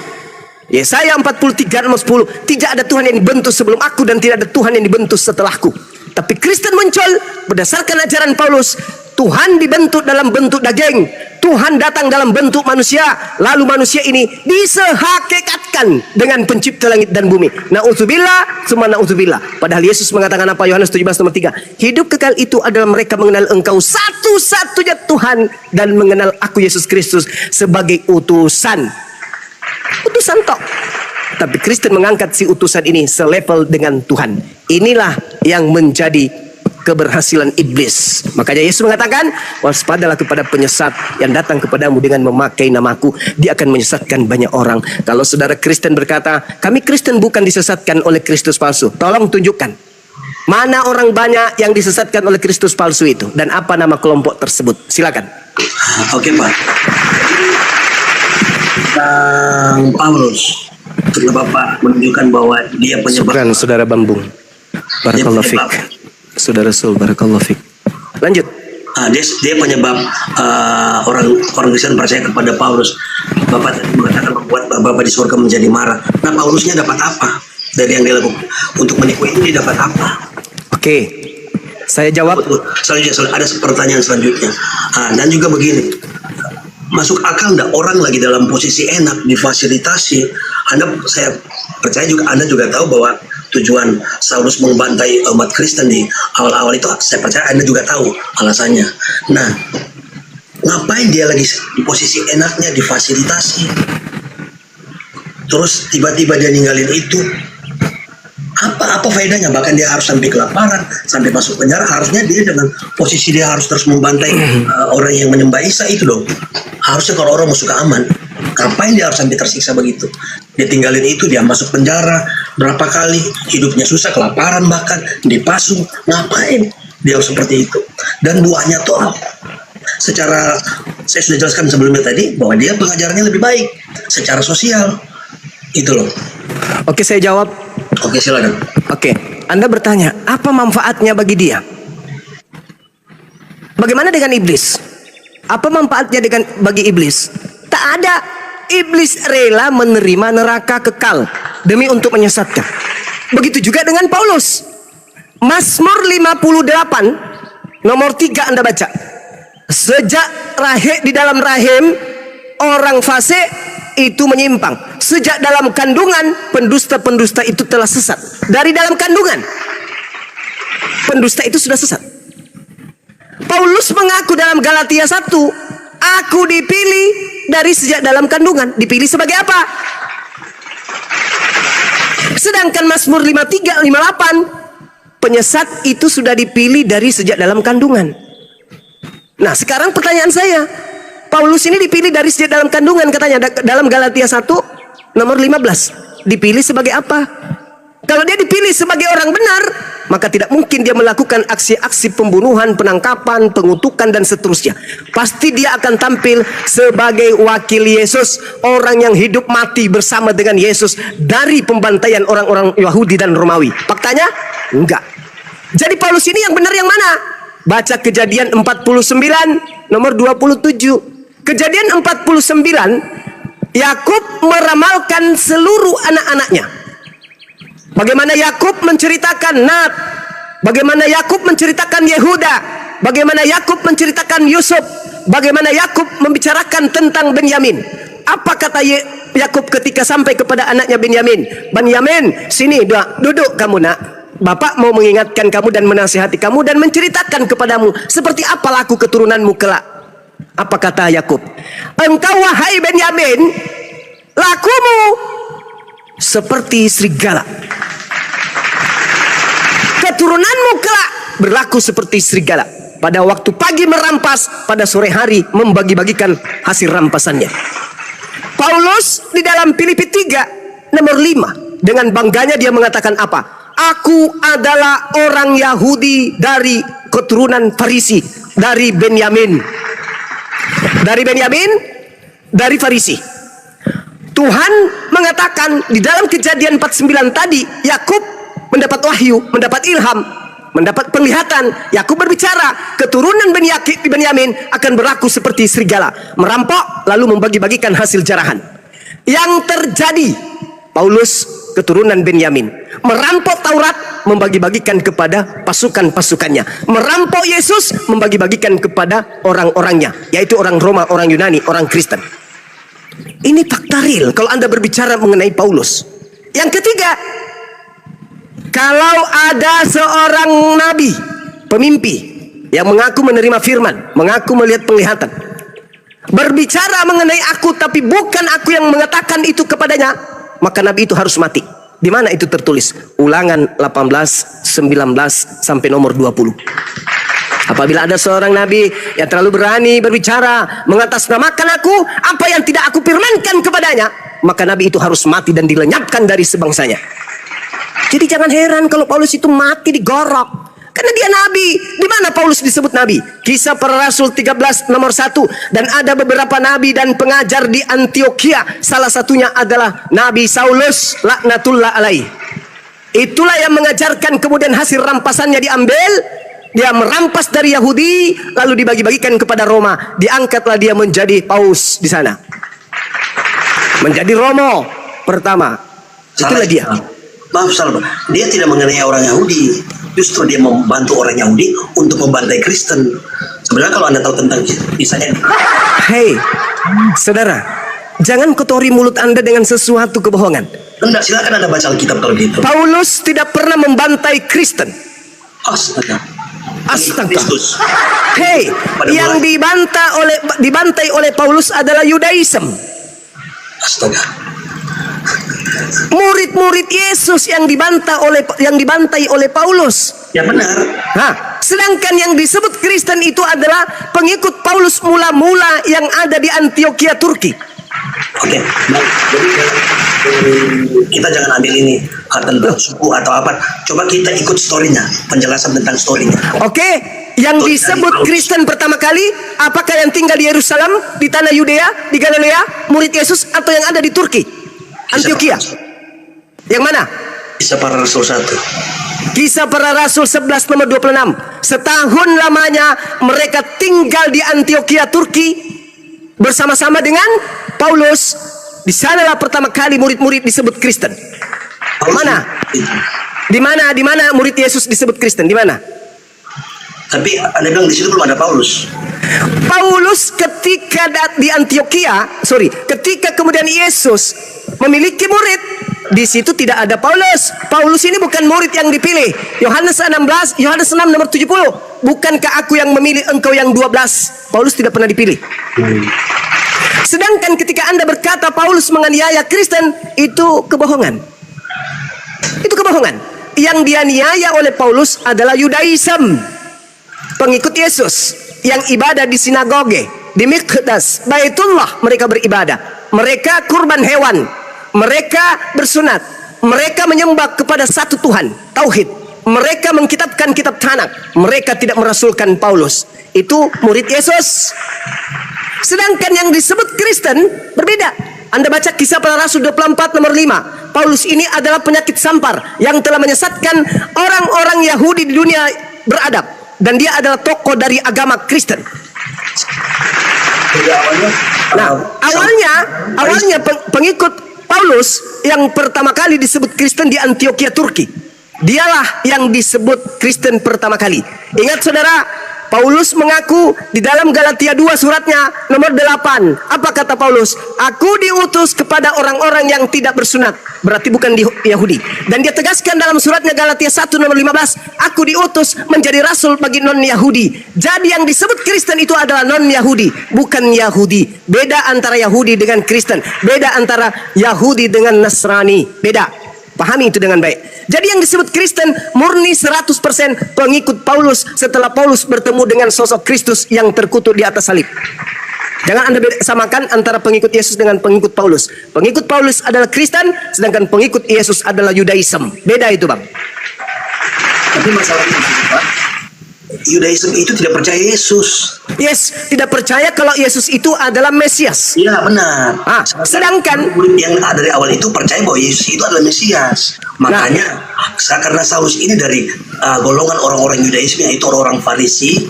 Yesaya 43 nomor 10. Tidak ada Tuhan yang dibentuk sebelum aku dan tidak ada Tuhan yang dibentuk setelahku. Tapi Kristen muncul berdasarkan ajaran Paulus. Tuhan dibentuk dalam bentuk daging. Tuhan datang dalam bentuk manusia. Lalu manusia ini disehakikatkan dengan pencipta langit dan bumi. Na'udzubillah, summa na'udzubillah. Padahal Yesus mengatakan apa? Yohanes 17 nomor 3. Hidup kekal itu adalah mereka mengenal engkau satu-satunya Tuhan dan mengenal aku Yesus Kristus sebagai utusan. Utusan tok. Tapi Kristen mengangkat si utusan ini selevel dengan Tuhan. Inilah yang menjadi keberhasilan iblis. Makanya Yesus mengatakan, waspadalah kepada penyesat yang datang kepadamu dengan memakai namaku. Dia akan menyesatkan banyak orang. Kalau saudara Kristen berkata, kami Kristen bukan disesatkan oleh Kristus palsu. Tolong tunjukkan. Mana orang banyak yang disesatkan oleh Kristus palsu itu? Dan apa nama kelompok tersebut? Silakan. Oke, Pak. Tentang Paulus, setelah Bapak menunjukkan bahwa dia penyebab. Syukran saudara Bambung. Barakallahu fik. Saudara Sul, barakallahu fik. Lanjut. Dia penyebab orang Kristen percaya kepada Paulus. Bapak tadi mengatakan membuat Bapak di surga menjadi marah. Nah, Paulusnya dapat apa dari yang dia lakukan? Untuk menipu ini dia dapat apa? Oke, saya jawab. Selanjutnya ada pertanyaan selanjutnya. Dan juga begini, masuk akal enggak orang lagi dalam posisi enak difasilitasi? Saya percaya juga Anda juga tahu bahwa tujuan Saulus membantai umat Kristen di awal-awal itu, saya percaya Anda juga tahu alasannya. Nah, ngapain dia lagi di posisi enaknya difasilitasi? Terus tiba-tiba dia ninggalin itu. Apa faedahnya? Bahkan dia harus sampai kelaparan, sampai masuk penjara. Harusnya dia dengan posisi dia harus terus membantai orang yang menyembah Isa itu dong. Harusnya kalau orang mau suka aman, ngapain dia harus sampai tersiksa begitu? Dia tinggalin itu, dia masuk penjara berapa kali, hidupnya susah, kelaparan bahkan, dipasung. Ngapain dia harus seperti itu? Dan buahnya tuh secara, saya sudah jelaskan sebelumnya tadi, bahwa dia pengajarannya lebih baik secara sosial. Itu loh. Oke, saya jawab. Oke, silakan. Oke, Anda bertanya, apa manfaatnya bagi dia? Bagaimana dengan iblis? Apa manfaatnya bagi iblis? Tak ada. Iblis rela menerima neraka kekal demi untuk menyesatkan. Begitu juga dengan Paulus. Mazmur 58 nomor 3 Anda baca. Sejak di dalam rahim orang fasik itu menyimpang. Sejak dalam kandungan pendusta-pendusta itu telah sesat. Dari dalam kandungan pendusta itu sudah sesat. Paulus mengaku dalam Galatia 1, aku dipilih dari sejak dalam kandungan. Dipilih sebagai apa? Sedangkan Mazmur 53, 58, penyesat itu sudah dipilih dari sejak dalam kandungan. Nah, sekarang pertanyaan saya, Paulus ini dipilih dari sejak dalam kandungan katanya dalam Galatia 1 nomor 15. Dipilih sebagai apa? Kalau dia dipilih sebagai orang benar, maka tidak mungkin dia melakukan aksi-aksi pembunuhan, penangkapan, pengutukan dan seterusnya. Pasti dia akan tampil sebagai wakil Yesus, orang yang hidup mati bersama dengan Yesus dari pembantaian orang-orang Yahudi dan Romawi. Faktanya? Enggak. Jadi Paulus ini yang benar yang mana? Baca Kejadian 49 nomor 27. Kejadian 49, Yakub meramalkan seluruh anak-anaknya. Bagaimana Yakub menceritakan Nat, bagaimana Yakub menceritakan Yehuda, bagaimana Yakub menceritakan Yusuf, bagaimana Yakub membicarakan tentang Benyamin. Apa kata Yakub ketika sampai kepada anaknya Benyamin? Benyamin, sini duduk kamu nak. Bapak mau mengingatkan kamu dan menasihati kamu dan menceritakan kepadamu seperti apa laku keturunanmu kelak. Apa kata Yakub? Engkau wahai Benyamin, lakumu seperti serigala. keturunanmu kelak berlaku seperti serigala. Pada waktu pagi merampas, pada sore hari membagi-bagikan hasil rampasannya. Paulus di dalam Filipi 3 nomor 5 dengan bangganya dia mengatakan apa? Aku adalah orang Yahudi dari keturunan Farisi, dari Benyamin. Dari Benyamin, dari Farisi. Tuhan mengatakan di dalam Kejadian 49 tadi, Yakub mendapat wahyu, mendapat ilham, mendapat penglihatan. Yakub berbicara, keturunan Benyamin akan berlaku seperti serigala, merampok lalu membagi-bagikan hasil jarahan. Yang terjadi, Paulus keturunan Benyamin merampok Taurat, membagi-bagikan kepada pasukan-pasukannya. Merampok Yesus, membagi-bagikan kepada orang-orangnya, yaitu orang Roma, orang Yunani, orang Kristen. Ini fakta real kalau Anda berbicara mengenai Paulus. Yang ketiga, kalau ada seorang nabi, pemimpi yang mengaku menerima firman, mengaku melihat penglihatan, berbicara mengenai aku tapi bukan aku yang mengatakan itu kepadanya, maka nabi itu harus mati. Di mana itu tertulis? Ulangan 18, 19 sampai nomor 20. Apabila ada seorang nabi yang terlalu berani berbicara mengatasnamakan aku, apa yang tidak aku firmankan kepadanya, maka nabi itu harus mati dan dilenyapkan dari sebangsanya. Jadi jangan heran kalau Paulus itu mati digorok. Karena dia nabi. Di mana Paulus disebut nabi? Kisah Para Rasul 13 nomor 1. Dan ada beberapa nabi dan pengajar di Antioquia. Salah satunya adalah Nabi Saulus laknatullah alaih. Itulah yang mengajarkan, kemudian hasil rampasannya diambil. Dia merampas dari Yahudi lalu dibagi-bagikan kepada Roma. Diangkatlah dia menjadi paus di sana. Menjadi Romo pertama. Itulah dia. Maaf salah, dia tidak mengenai orang Yahudi, justru dia membantu orang Yahudi untuk membantai Kristen. Sebenarnya kalau Anda tahu tentang kisahnya, Hei, saudara, jangan kotori mulut Anda dengan sesuatu kebohongan. enggak, silakan Anda baca Alkitab kalau gitu. Paulus tidak pernah membantai Kristen. Astaga. Astaga. Kristus. Hei, yang dibantai oleh Paulus adalah Yudaism. Astaga. Murid-murid Yesus yang dibantai oleh Paulus. Ya benar. Sedangkan yang disebut Kristen itu adalah pengikut Paulus mula-mula yang ada di Antioquia, Turki. Oke, baik. Jadi kita jangan ambil ini tentang suku atau apa. Coba kita ikut story-nya, penjelasan tentang story-nya. Oke, yang disebut Kristen pertama kali, apakah yang tinggal di Yerusalem, di tanah Yudea, di Galilea, murid Yesus, atau yang ada di Turki, Antioquia? Yang mana? Kisah Para Rasul 1. Kisah Para Rasul 11 nomor 26. Setahun lamanya mereka tinggal di Antioquia, Turki, bersama-sama dengan Paulus. Di sanalah pertama kali murid-murid disebut Kristen. Di mana murid Yesus disebut Kristen? Di mana? Tapi Anda bilang di situ belum ada Paulus. Paulus ketika di Antioquia, ketika kemudian Yesus memiliki murid, di situ tidak ada Paulus. Paulus ini bukan murid yang dipilih. Yohanes 6 nomor 70. Bukankah aku yang memilih engkau yang 12? Paulus tidak pernah dipilih. Sedangkan ketika Anda berkata Paulus menganiaya Kristen, itu kebohongan. Itu kebohongan. Yang dianiaya oleh Paulus adalah Yudaism, pengikut Yesus yang ibadah di sinagoge, di Miqdas, Baitullah mereka beribadah. Mereka kurban hewan, mereka bersunat, mereka menyembah kepada satu Tuhan, tauhid. Mereka mengkitabkan kitab Tanakh, mereka tidak merasulkan Paulus. Itu murid Yesus. Sedangkan yang disebut Kristen berbeda. Anda baca Kisah Para Rasul 24 nomor 5. Paulus ini adalah penyakit sampar yang telah menyesatkan orang-orang Yahudi di dunia beradab, dan dia adalah tokoh dari agama Kristen. Nah, awalnya pengikut Paulus yang pertama kali disebut Kristen di Antioquia, Turki. Dialah yang disebut Kristen pertama kali. Ingat saudara, Paulus mengaku di dalam Galatia 2 suratnya nomor 8. Apa kata Paulus? Aku diutus kepada orang-orang yang tidak bersunat. Berarti bukan di Yahudi. Dan dia tegaskan dalam suratnya Galatia 1 nomor 15. Aku diutus menjadi rasul bagi non-Yahudi. Jadi yang disebut Kristen itu adalah non-Yahudi, bukan Yahudi. Beda antara Yahudi dengan Kristen. Beda antara Yahudi dengan Nasrani. Beda. Pahami itu dengan baik. Jadi yang disebut Kristen murni 100% pengikut Paulus setelah Paulus bertemu dengan sosok Kristus yang terkutuk di atas salib. Jangan Anda samakan antara pengikut Yesus dengan pengikut Paulus. Pengikut Paulus adalah Kristen, sedangkan pengikut Yesus adalah Yudaism. Beda itu, Bang. Tapi masalahnya Pak, Yudaism itu tidak percaya Yesus. Yes, tidak percaya kalau Yesus itu adalah Mesias. Iya benar. Sedangkan murid yang dari awal itu percaya bahwa Yesus itu adalah Mesias. Makanya karena Saulus ini dari golongan orang-orang Yudaisme, yaitu orang-orang Farisi,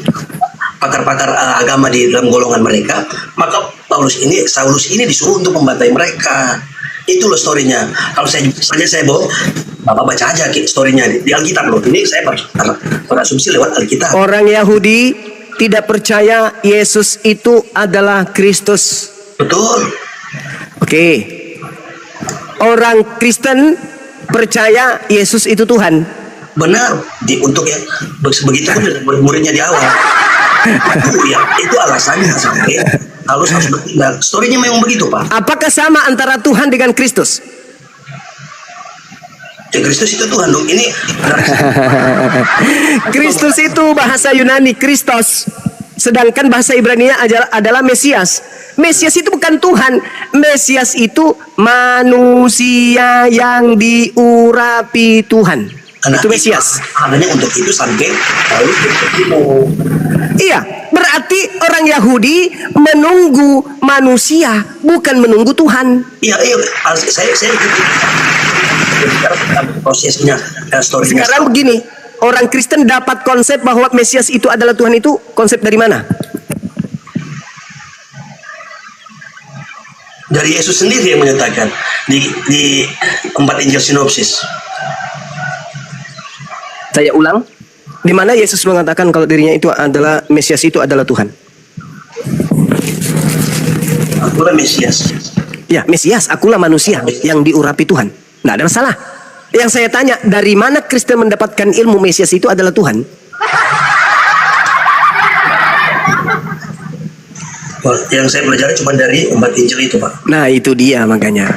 pakar-pakar agama di dalam golongan mereka, maka Saulus ini disuruh untuk membantai mereka. Itu loh storynya. Kalau saya bohong, Bapak baca aja storynya di Alkitab loh. Ini saya berasumsi lewat Alkitab. orang Yahudi tidak percaya Yesus itu adalah Kristus. Betul. Oke. Orang Kristen percaya Yesus itu Tuhan. Benar. Untuk yang begitu pun dengan murid-muridnya di awal. itu alasannya sampai harus bertindak. Storynya memang begitu, Pak. Apakah sama antara Tuhan dengan Kristus? Kristus itu Tuhan dong. Ini Kristus itu bahasa Yunani Kristos, sedangkan bahasa Ibrani adalah Mesias. Mesias itu bukan Tuhan. Mesias itu manusia yang diurapi Tuhan. Itu Mesias. Hanya untuk itu sampai lalu bertemu. Iya, berarti orang Yahudi menunggu manusia, bukan menunggu Tuhan. Iya, saya prosesnya, storynya. Sekarang begini, orang Kristen dapat konsep bahwa Mesias itu adalah Tuhan itu konsep dari mana? Dari Yesus sendiri yang menyatakan di 4 Injil sinopsis. Saya ulang, di mana Yesus mengatakan kalau dirinya itu adalah Mesias itu adalah Tuhan? Akulah Mesias. Ya, Mesias, akulah manusia yang diurapi Tuhan. Nggak ada masalah. Yang saya tanya, dari mana Kristen mendapatkan ilmu Mesias itu adalah Tuhan? Yang saya pelajari cuma dari 4 Injil itu, Pak. Nah, itu dia makanya.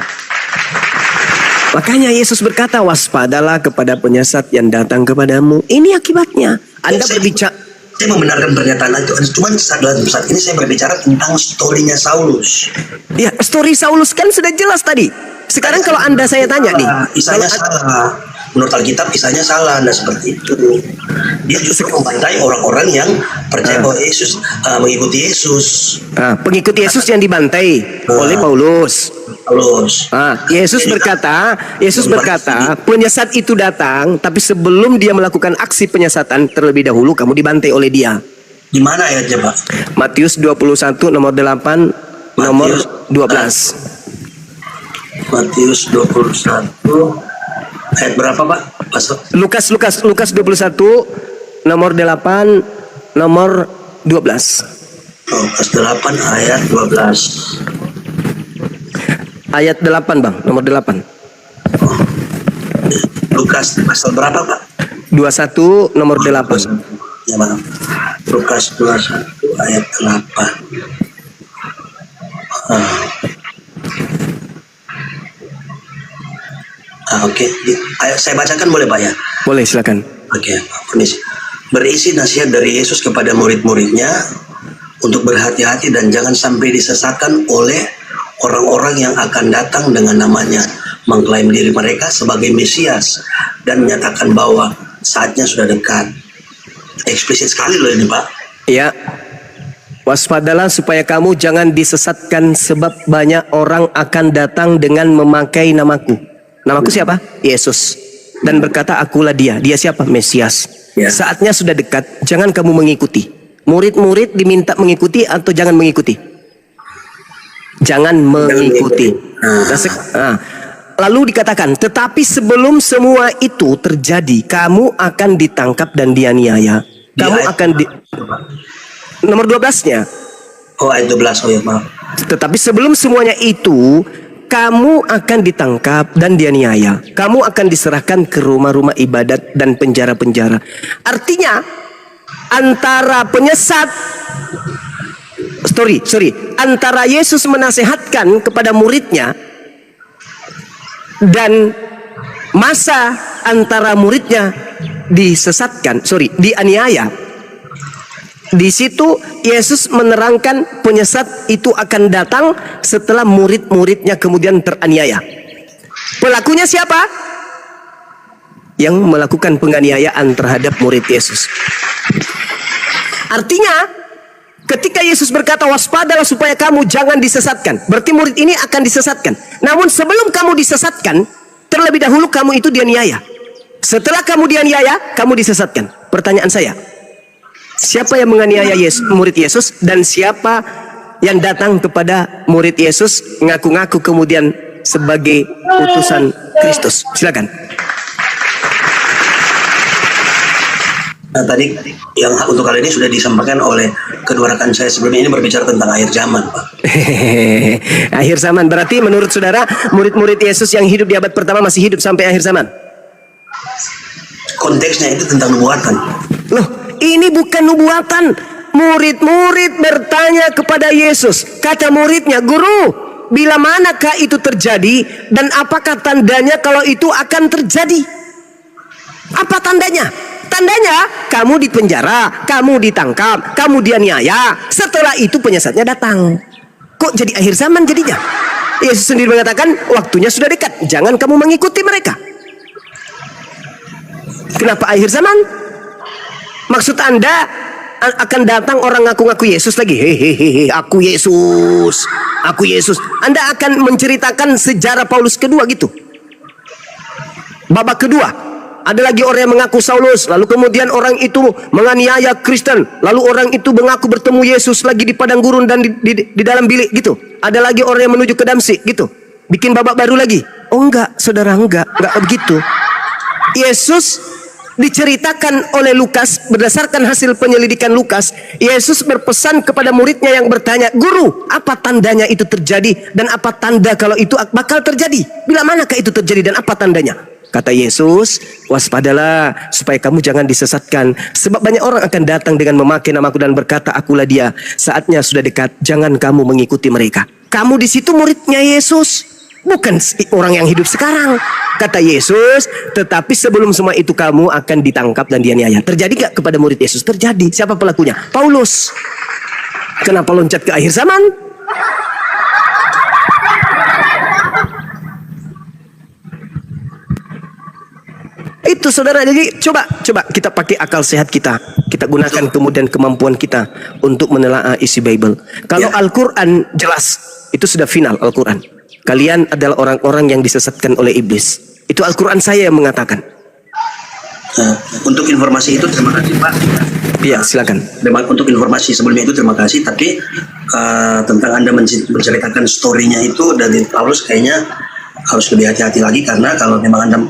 Makanya Yesus berkata, waspadalah kepada penyesat yang datang kepadamu. Ini akibatnya. Anda berbicara. Saya membenarkan pernyataan itu. Cuma saat ini saya berbicara tentang storynya Saulus. Ya, story Saulus kan sudah jelas tadi. Sekarang kalau Anda saya tanya nih. Kisahnya salah. Menurut Alkitab kisahnya salah. Nah seperti itu. Dia justru membantai orang-orang yang percaya bahwa Yesus mengikuti Yesus. Pengikut Yesus yang dibantai oleh Paulus. Yesus berkata, penyesat itu datang, tapi sebelum dia melakukan aksi penyesatan terlebih dahulu kamu dibantai oleh dia. Di mana ayatnya, Pak? Matius 21 nomor 8 nomor 12. Matius 21 ayat berapa, Pak? Lukas 21 nomor 8 nomor 12. Lukas 8 ayat 12. Ayat 8, Bang, nomor 8. Lukas pasal berapa, Pak? 21 nomor 8. Ya, Bang. Lukas 21 ayat 8. Oke. Saya bacakan boleh, Pak ya? Boleh, silakan. Oke, permisi. Berisi nasihat dari Yesus kepada murid-muridnya untuk berhati-hati dan jangan sampai disesatkan oleh orang-orang yang akan datang dengan namanya, mengklaim diri mereka sebagai Mesias dan menyatakan bahwa saatnya sudah dekat. Eksplisit sekali loh ini, Pak. Ya. Waspadalah supaya kamu jangan disesatkan sebab banyak orang akan datang dengan memakai namaku. Namaku siapa? Yesus. Dan berkata akulah dia. Dia siapa? Mesias. Ya. Saatnya sudah dekat. Jangan kamu mengikuti. Murid-murid diminta mengikuti atau jangan mengikuti? Jangan mengikuti. Lalu dikatakan, tetapi sebelum semua itu terjadi, kamu akan ditangkap dan dianiaya. Kamu akan nomor 12-nya. Oh, ayat 12. Oh ya, maaf. Tetapi sebelum semuanya itu, kamu akan ditangkap dan dianiaya. Kamu akan diserahkan ke rumah-rumah ibadat dan penjara-penjara. Artinya, antara penyesat antara Yesus menasehatkan kepada muridnya dan masa antara muridnya dianiaya. Di situ Yesus menerangkan penyesat itu akan datang setelah murid-muridnya kemudian teraniaya. Pelakunya siapa? Yang melakukan penganiayaan terhadap murid Yesus. Artinya, ketika Yesus berkata waspadalah supaya kamu jangan disesatkan, berarti murid ini akan disesatkan. Namun sebelum kamu disesatkan, terlebih dahulu kamu itu dianiaya. Setelah kamu dianiaya, kamu disesatkan. Pertanyaan saya, siapa yang menganiaya murid Yesus, dan siapa yang datang kepada murid Yesus ngaku-ngaku kemudian sebagai utusan Kristus? Silakan. Nah, tadi yang untuk kali ini sudah disampaikan oleh kedua rekan saya sebelumnya, ini berbicara tentang akhir zaman, Pak. Akhir zaman berarti menurut saudara murid-murid Yesus yang hidup di abad pertama masih hidup sampai akhir zaman? Konteksnya itu tentang nubuatan. Loh, ini bukan nubuatan. Murid-murid bertanya kepada Yesus. Kata muridnya, Guru, bila manakah itu terjadi dan apakah tandanya kalau itu akan terjadi? Apa tandanya? Tandanya kamu dipenjara, kamu ditangkap, kamu dianiaya. Setelah itu penyesatnya datang. Kok jadi akhir zaman jadinya? Yesus sendiri mengatakan waktunya sudah dekat. Jangan kamu mengikuti mereka. Kenapa akhir zaman? Maksud Anda akan datang orang ngaku-ngaku Yesus lagi? Hehehe, aku Yesus, aku Yesus. Anda akan menceritakan sejarah Paulus kedua gitu? Babak kedua. Ada lagi orang yang mengaku Saulus, lalu kemudian orang itu menganiaya Kristen, lalu orang itu mengaku bertemu Yesus lagi di padang gurun dan di dalam bilik gitu. Ada lagi orang yang menuju ke Damsik gitu. Bikin babak baru lagi. Oh enggak, saudara, enggak begitu. Yesus diceritakan oleh Lukas berdasarkan hasil penyelidikan Lukas. Yesus berpesan kepada muridnya yang bertanya, Guru, apa tandanya itu terjadi dan apa tanda kalau itu bakal terjadi? Bila manakah itu terjadi dan apa tandanya? Kata Yesus, waspadalah supaya kamu jangan disesatkan. Sebab banyak orang akan datang dengan memakai namaku dan berkata, akulah dia. Saatnya sudah dekat, jangan kamu mengikuti mereka. Kamu di situ muridnya Yesus, bukan orang yang hidup sekarang. Kata Yesus, tetapi sebelum semua itu kamu akan ditangkap dan dianiaya. Terjadi gak kepada murid Yesus? Terjadi. Siapa pelakunya? Paulus. Kenapa loncat ke akhir zaman? Itu saudara, jadi coba kita pakai akal sehat kita gunakan kemudian kemampuan kita untuk menelaah isi Bible. Kalau Al-Quran jelas, itu sudah final Al-Quran. Kalian adalah orang-orang yang disesatkan oleh iblis. Itu Al-Quran saya yang mengatakan. Untuk informasi itu terima kasih, Pak. Iya, silakan. Untuk informasi sebelumnya itu terima kasih. Tapi tentang Anda menceritakan story-nya itu dari Paulus, kayaknya harus lebih hati-hati lagi, karena kalau memang Anda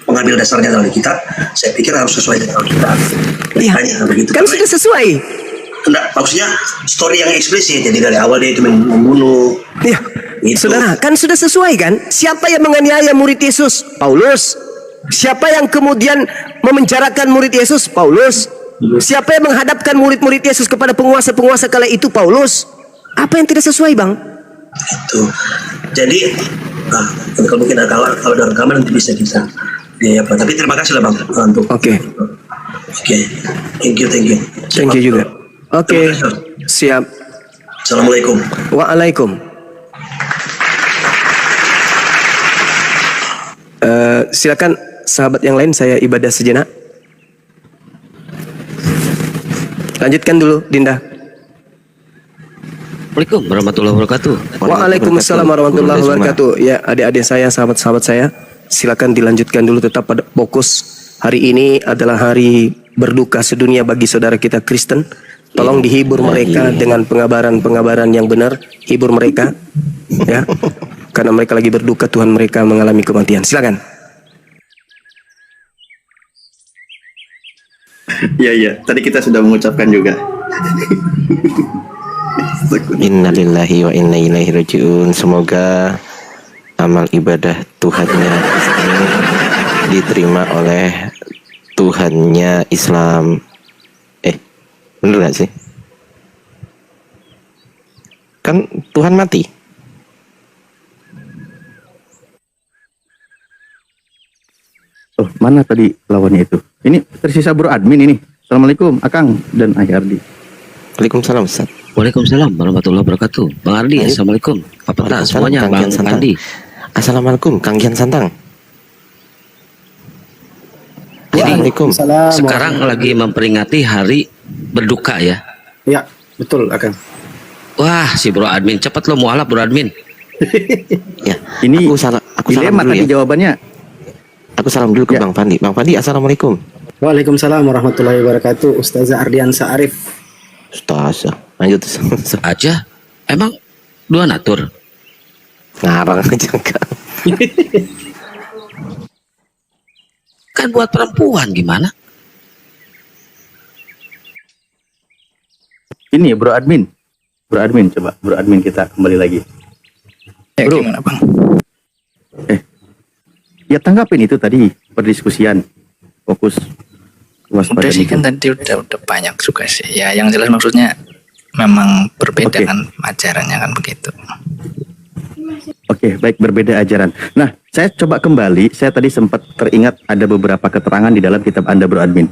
mengambil dasarnya dari kitab, saya pikir harus sesuai dengan Alkitab. Iya, begitu. kan sudah sesuai. Enggak, maksudnya story yang eksplisit. Jadi dari awal dia itu membunuh. Iya, Itu. saudara, kan sudah sesuai kan? Siapa yang menganiaya murid Yesus? Paulus. Siapa yang kemudian memenjarakan murid Yesus? Paulus. Siapa yang menghadapkan murid-murid Yesus kepada penguasa-penguasa kala itu? Paulus. Apa yang tidak sesuai, Bang? Itu. Jadi, kalau mungkin kalau ada rekaman nanti bisa. Ya, apa? Tapi terima kasih lah, Bang, untuk. Oke. Thank you. Thank you juga. Oke. Siap. Assalamualaikum. Waalaikum. Silakan sahabat yang lain, saya ibadah sejenak. Lanjutkan dulu, Dinda. Assalamualaikum warahmatullahi wabarakatuh. Waalaikumsalam warahmatullahi wabarakatuh. Ya, adik-adik saya, sahabat-sahabat saya, silakan dilanjutkan dulu, tetap pada fokus. Hari ini adalah hari berduka sedunia bagi saudara kita Kristen. Tolong dihibur mereka dengan pengabaran-pengabaran yang benar. Hibur mereka, ya, karena mereka lagi berduka, Tuhan mereka mengalami kematian. Silakan. Iya. Tadi kita sudah mengucapkan juga. Innalillahi wa inna ilaihi rajiun. Semoga amal ibadah Tuhannya ini diterima oleh Tuhannya Islam. Bener gak sih? Kan Tuhan mati. Mana tadi lawannya itu? Ini tersisa bro admin ini. Assalamualaikum Akang dan Ayardi. Waalaikumsalam Ustaz. Waalaikumsalam warahmatullahi wabarakatuh. Bang Ardi, assalamualaikum. Apa petang semuanya, Kang Bang Gian Santang. Ardi. Assalamualaikum Kang Gian Santang. Jadi Waalaikumsalam. sekarang lagi memperingati hari berduka ya. Ya, betul Akang. Wah, si Bro Admin cepat lo mualaf Bro Admin. Ya, Ini aku salam dilema dulu tadi ya. jawabannya. Aku salam dulu ke Ya. Bang Pandi. Bang Pandi, assalamualaikum. Waalaikumsalam warahmatullahi wabarakatuh. Ustazah Ardiansa Arif. Ustaz, lanjut. Aja, emang dua natur. Ngarang aja Kang. Kan buat perempuan gimana? Ini bro admin. Bro admin coba. Bro admin kita kembali lagi. Bro. Gimana bang? Ya tanggapin itu tadi perdiskusian. Fokus waspada. Udah sih kan tadi udah banyak juga sih. Ya yang jelas maksudnya memang berbeda Oke. kan ajarannya kan begitu. Oke, baik, berbeda ajaran. Nah, saya coba kembali. Saya tadi sempat teringat ada beberapa keterangan di dalam kitab Anda, Bro Admin.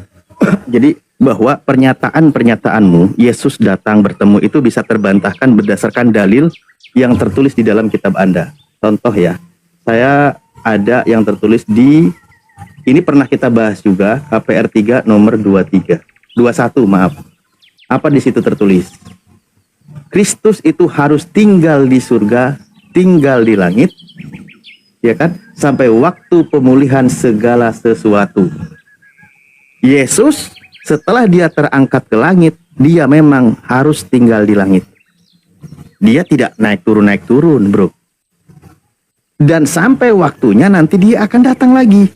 Jadi, bahwa pernyataan-pernyataanmu, Yesus datang bertemu itu bisa terbantahkan berdasarkan dalil yang tertulis di dalam kitab Anda. Contoh ya, saya ada yang tertulis di, ini pernah kita bahas juga, KPR 3 nomor 21, maaf. Apa di situ tertulis? Kristus itu harus tinggal di surga, tinggal di langit, ya kan? Sampai waktu pemulihan segala sesuatu. Yesus setelah dia terangkat ke langit, dia memang harus tinggal di langit. Dia tidak naik turun, bro. Dan sampai waktunya nanti dia akan datang lagi.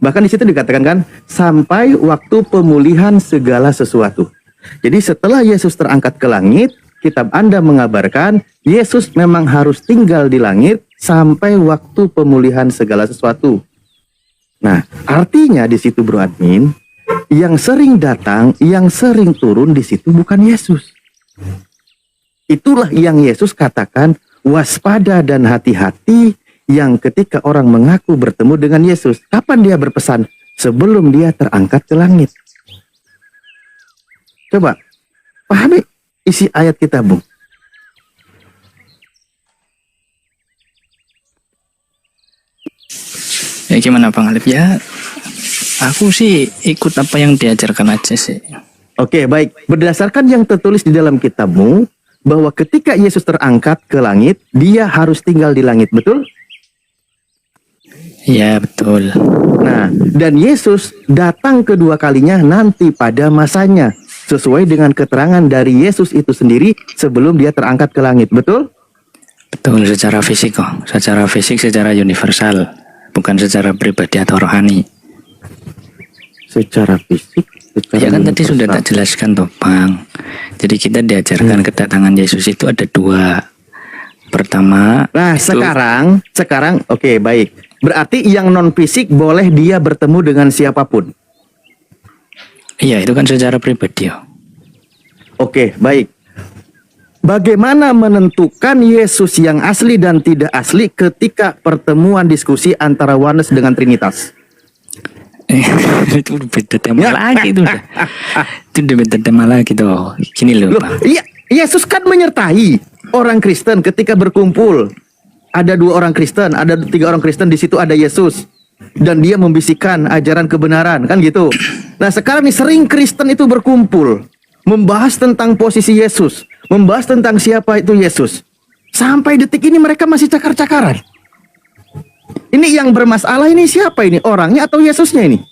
Bahkan di situ dikatakan kan, sampai waktu pemulihan segala sesuatu. Jadi setelah Yesus terangkat ke langit, kitab Anda mengabarkan Yesus memang harus tinggal di langit sampai waktu pemulihan segala sesuatu. Nah, artinya di situ Bro Admin, yang sering datang, yang sering turun di situ bukan Yesus. Itulah yang Yesus katakan, waspada dan hati-hati yang ketika orang mengaku bertemu dengan Yesus. Kapan dia berpesan? Sebelum dia terangkat ke langit. Coba, pahami isi ayat kita, Bung. Ya gimana Bang Alif ya? Aku sih ikut apa yang diajarkan aja sih. Oke, baik. Berdasarkan yang tertulis di dalam kitabmu, bahwa ketika Yesus terangkat ke langit, dia harus tinggal di langit, betul? Ya betul. Nah, dan Yesus datang kedua kalinya nanti pada masanya, sesuai dengan keterangan dari Yesus itu sendiri sebelum dia terangkat ke langit, betul? Betul secara fisik kok. Secara fisik, secara universal. Bukan secara pribadi atau rohani. Secara fisik, secara Ya kan tadi universal. sudah tak jelaskan toh Bang. Jadi kita diajarkan kedatangan Yesus itu ada dua. Pertama, Nah, itu- sekarang, oke, baik. Berarti yang non fisik boleh dia bertemu dengan siapapun. Iya itu kan secara pribadi ya. Oke, baik. Bagaimana menentukan Yesus yang asli dan tidak asli ketika pertemuan diskusi antara oneness dengan Trinitas? Itu udah beda tema Ya. lagi itu udah. Itu udah beda tema lagi tuh. Gini loh Loh, Bang. iya, Yesus kan menyertai orang Kristen ketika berkumpul. Ada 2 orang Kristen, ada 3 orang Kristen, di situ ada Yesus. Dan dia membisikkan ajaran kebenaran, kan gitu. Nah sekarang nih sering Kristen itu berkumpul. Membahas tentang posisi Yesus. Membahas tentang siapa itu Yesus. Sampai detik ini mereka masih cakar-cakaran. Ini yang bermasalah ini siapa ini? Orangnya atau Yesusnya ini?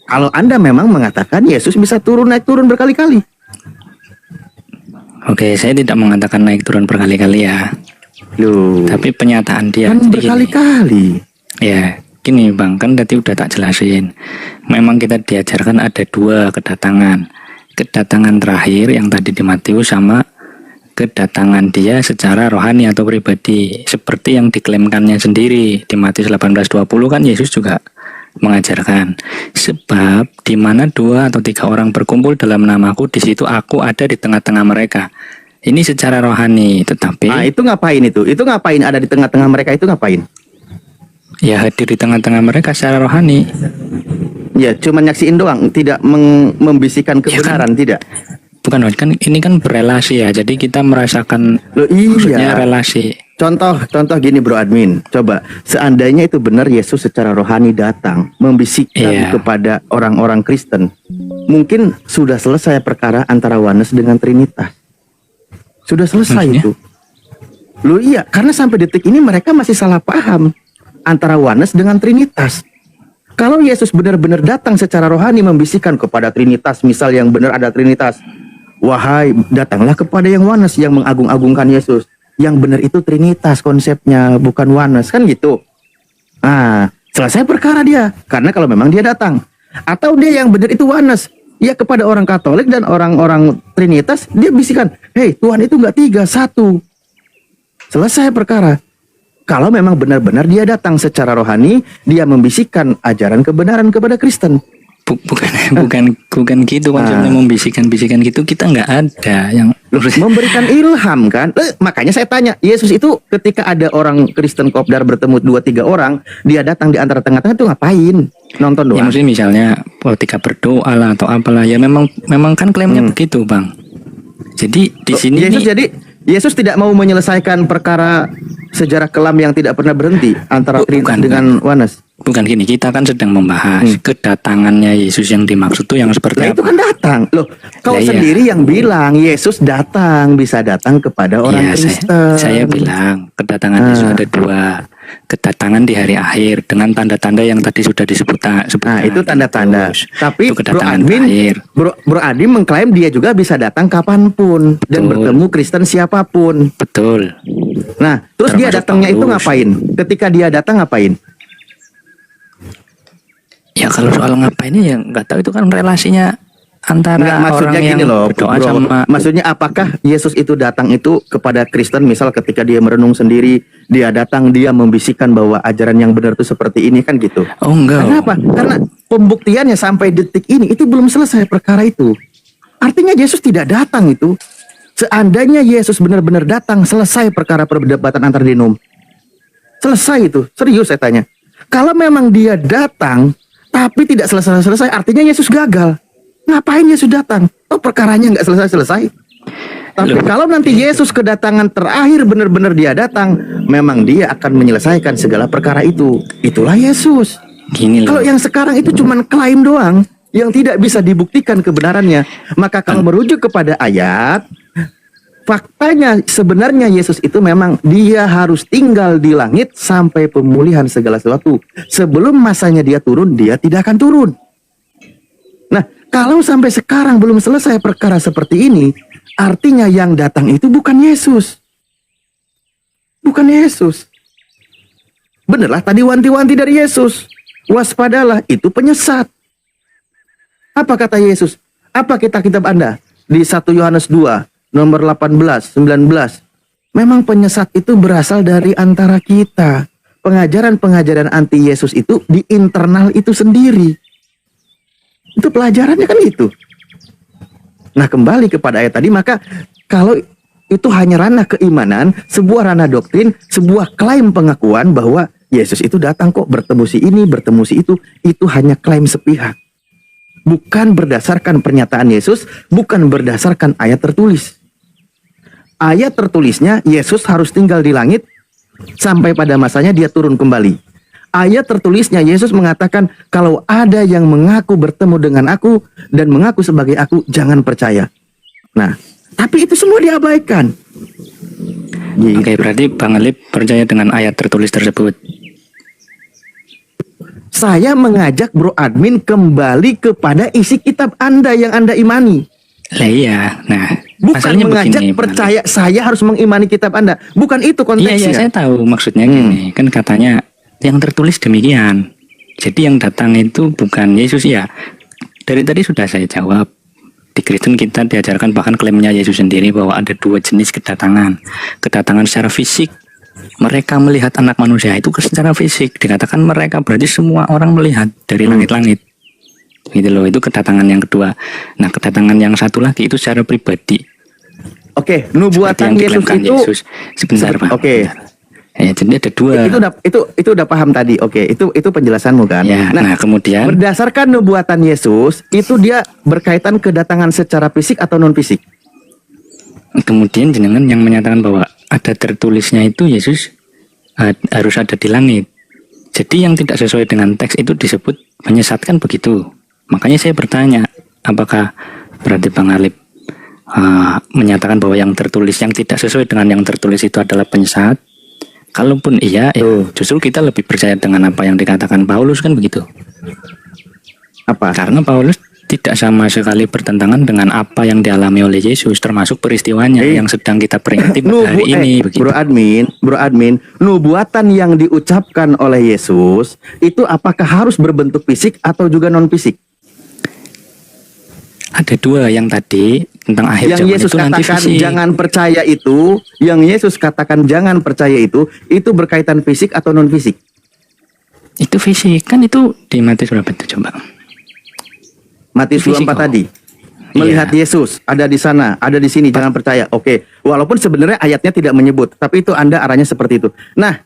Kalau Anda memang mengatakan Yesus bisa naik turun berkali-kali. Oke, saya tidak mengatakan naik turun berkali-kali ya. Loh, Tapi pernyataan dia kan jadi gini. berkali-kali. Ya, gini Bang, kan tadi udah tak jelasin. Memang kita diajarkan ada 2 kedatangan. Kedatangan terakhir yang tadi di Matius sama kedatangan dia secara rohani atau pribadi. Seperti yang diklaimkannya sendiri di Matius 18:20 kan Yesus juga mengajarkan. Sebab di mana 2 atau 3 orang berkumpul dalam namaku, di situ aku ada di tengah-tengah mereka. Ini secara rohani, tetapi Nah, itu ngapain itu? Itu ngapain ada di tengah-tengah mereka itu ngapain? Ya hadir di tengah-tengah mereka secara rohani. Ya, cuma nyaksiin doang, tidak membisikkan Ya kan? kebenaran, tidak. Bukan kan ini kan berelasi ya. Jadi kita merasakan Loh, maksudnya iya. relasi. Contoh gini bro admin, coba seandainya itu benar Yesus secara rohani datang membisikkan Iya. kepada orang-orang Kristen, mungkin sudah selesai perkara antara Oneness dengan Trinitas. Sudah selesai Maksudnya? itu. Loh iya, karena sampai detik ini mereka masih salah paham antara Oneness dengan Trinitas. Kalau Yesus benar-benar datang secara rohani membisikkan kepada Trinitas, misal yang benar ada Trinitas, wahai datanglah kepada yang Oneness yang mengagung-agungkan Yesus. Yang benar itu Trinitas konsepnya, bukan Oneness, kan gitu. Nah, selesai perkara dia. Karena kalau memang dia datang. Atau dia yang benar itu Oneness. Ya kepada orang Katolik dan orang-orang Trinitas, dia bisikan, hei Tuhan itu nggak 3, 1. Selesai perkara. Kalau memang benar-benar dia datang secara rohani, dia membisikkan ajaran kebenaran kepada Kristen. Bukan gitu konsepnya membisikan-bisikan gitu, kita nggak ada yang Memberikan ilham kan. Makanya saya tanya, Yesus itu ketika ada orang Kristen kopdar bertemu 2-3 orang, dia datang di antara tengah-tengah itu ngapain? Nonton ya doang. maksudnya misalnya ketika berdoa lah atau apalah ya memang kan klaimnya begitu Bang. Jadi di sini Yesus tidak mau menyelesaikan perkara sejarah kelam yang tidak pernah berhenti antara Trinitas dengan Oneness. Bukan gini, kita kan sedang membahas kedatangannya Yesus yang dimaksud tuh yang seperti Nah itu apa. kan datang. Loh, kau Lah, iya. sendiri yang bilang Yesus datang, bisa datang kepada orang Iya, Kristen. saya bilang kedatangan Yesus ada 2. Kedatangan di hari akhir dengan tanda-tanda yang tadi sudah disebutkan. Nah itu tanda-tanda. Terus, Tapi itu Bro kedatangan Admin, terakhir. Bro Admin mengklaim dia juga bisa datang kapanpun dan Betul. bertemu Kristen siapapun. Betul. Nah terus dia Termasuk datangnya itu Paulus. ngapain? Ketika dia datang ngapain? Ya kalau soal ngapainnya ya nggak tahu, itu kan relasinya antara Enggak, maksudnya orang yang gini loh, berdoa bro. sama. Maksudnya apakah Yesus itu datang itu kepada Kristen, misal ketika dia merenung sendiri, dia datang, dia membisikkan bahwa ajaran yang benar itu seperti ini kan gitu. Oh enggak. Kenapa? Karena pembuktiannya sampai detik ini itu belum selesai perkara itu. Artinya Yesus tidak datang itu. Seandainya Yesus benar-benar datang, selesai perkara perdebatan antar denom. Selesai itu, serius saya tanya. Kalau memang dia datang tapi tidak selesai-selesai, artinya Yesus gagal. Ngapain Yesus datang? Oh perkaranya nggak selesai-selesai. Tapi kalau nanti Yesus kedatangan terakhir benar-benar dia datang, memang dia akan menyelesaikan segala perkara itu. Itulah Yesus. Gini loh. Kalau yang sekarang itu cuman klaim doang, yang tidak bisa dibuktikan kebenarannya. Maka kalau merujuk kepada ayat, faktanya sebenarnya Yesus itu memang dia harus tinggal di langit sampai pemulihan segala sesuatu. Sebelum masanya dia turun, dia tidak akan turun. Nah, kalau sampai sekarang belum selesai perkara seperti ini, artinya yang datang itu bukan Yesus. Bukan Yesus. Benerlah tadi wanti-wanti dari Yesus. Waspadalah, itu penyesat. Apa kata Yesus? Apa kitab Anda? Di 1 Yohanes 2, nomor 18, 19. Memang penyesat itu berasal dari antara kita. Pengajaran-pengajaran anti Yesus itu di internal itu sendiri. Itu pelajarannya kan itu. Nah kembali kepada ayat tadi, maka kalau itu hanya ranah keimanan, sebuah ranah doktrin, sebuah klaim pengakuan bahwa Yesus itu datang kok bertemu si ini, bertemu si itu hanya klaim sepihak. Bukan berdasarkan pernyataan Yesus, bukan berdasarkan ayat tertulis. Ayat tertulisnya Yesus harus tinggal di langit sampai pada masanya dia turun kembali. Ayat tertulisnya Yesus mengatakan kalau ada yang mengaku bertemu dengan aku dan mengaku sebagai aku, jangan percaya. Nah, tapi itu semua diabaikan. Oke, berarti Bang Alip percaya dengan ayat tertulis tersebut. Saya mengajak Bro Admin kembali kepada isi kitab Anda yang Anda imani. Lah iya, nah Bukan masalahnya mengajak begini, Bang percaya saya harus mengimani kitab Anda. Bukan itu Alip. konteksnya. Iya, saya tahu maksudnya gini. Kan katanya yang tertulis demikian. Jadi yang datang itu bukan Yesus ya. Dari tadi sudah saya jawab. Di Kristen kita diajarkan, bahkan klaimnya Yesus sendiri bahwa ada 2 jenis kedatangan. Kedatangan secara fisik. Mereka melihat anak manusia itu secara fisik. Dikatakan mereka berarti semua orang melihat dari langit-langit. Gitu loh, itu kedatangan yang kedua. Nah, kedatangan yang satu lagi itu secara pribadi. Oke, Seperti nubuatan yang Yesus diklaimkan itu Yesus. Sebentar, Pak. Oke. Sebentar. Jadi ada dua. Itu udah paham tadi. Oke, itu penjelasanmu kan. Ya, nah kemudian berdasarkan nubuatan Yesus, itu dia berkaitan kedatangan secara fisik atau non fisik. Kemudian jenengan yang menyatakan bahwa ada tertulisnya itu Yesus harus ada di langit. Jadi yang tidak sesuai dengan teks itu disebut menyesatkan begitu. Makanya saya bertanya, apakah berarti Bang Alip menyatakan bahwa yang tertulis yang tidak sesuai dengan yang tertulis itu adalah penyesat? Kalaupun iya, justru kita lebih percaya dengan apa yang dikatakan Paulus kan begitu. Apa? Karena Paulus tidak sama sekali bertentangan dengan apa yang dialami oleh Yesus, termasuk peristiwanya yang sedang kita peringati hari ini. Begitu. Bro admin, nubuatan yang diucapkan oleh Yesus itu apakah harus berbentuk fisik atau juga non fisik? Ada dua yang tadi tentang akhir yang zaman Yesus itu nanti katakan fisik. jangan percaya itu, yang Yesus katakan jangan percaya itu berkaitan fisik atau non fisik? Itu fisik kan, itu di Matius berapa itu coba? Matius 24 tadi. Melihat Yesus ada di sana, ada di sini, jangan percaya. Oke, walaupun sebenarnya ayatnya tidak menyebut, tapi itu Anda arahnya seperti itu. Nah,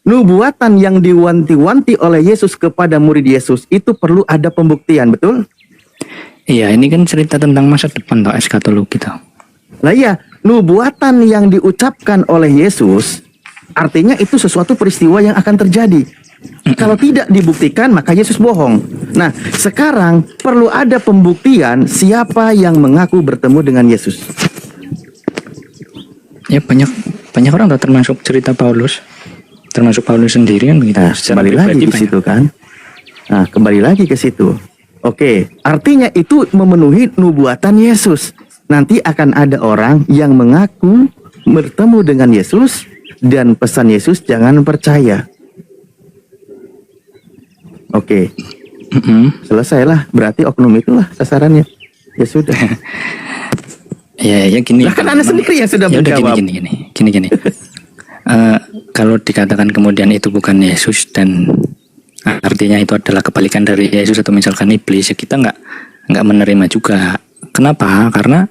nubuatan yang diwanti-wanti oleh Yesus kepada murid Yesus itu perlu ada pembuktian, betul? Iya, ini kan cerita tentang masa depan atau eskatologi toh. Lah iya, nubuatan yang diucapkan oleh Yesus artinya itu sesuatu peristiwa yang akan terjadi. Kalau tidak dibuktikan maka Yesus bohong. Nah, sekarang perlu ada pembuktian siapa yang mengaku bertemu dengan Yesus. Ya banyak orang toh, termasuk cerita Paulus. Termasuk Paulus sendiri kan begitu. Nah, kembali lagi ke situ kan. Nah, kembali lagi ke situ. Oke, artinya itu memenuhi nubuatan Yesus. Nanti akan ada orang yang mengaku bertemu dengan Yesus dan pesan Yesus jangan percaya. Oke, selesailah. Berarti oknum itulah sasarannya. Ya sudah. Ya gini. Lah kan Anda sendiri yang sudah menjawab. Gini. Kalau dikatakan kemudian itu bukan Yesus dan artinya itu adalah kebalikan dari Yesus atau misalkan iblis, ya kita nggak menerima juga. Kenapa? Karena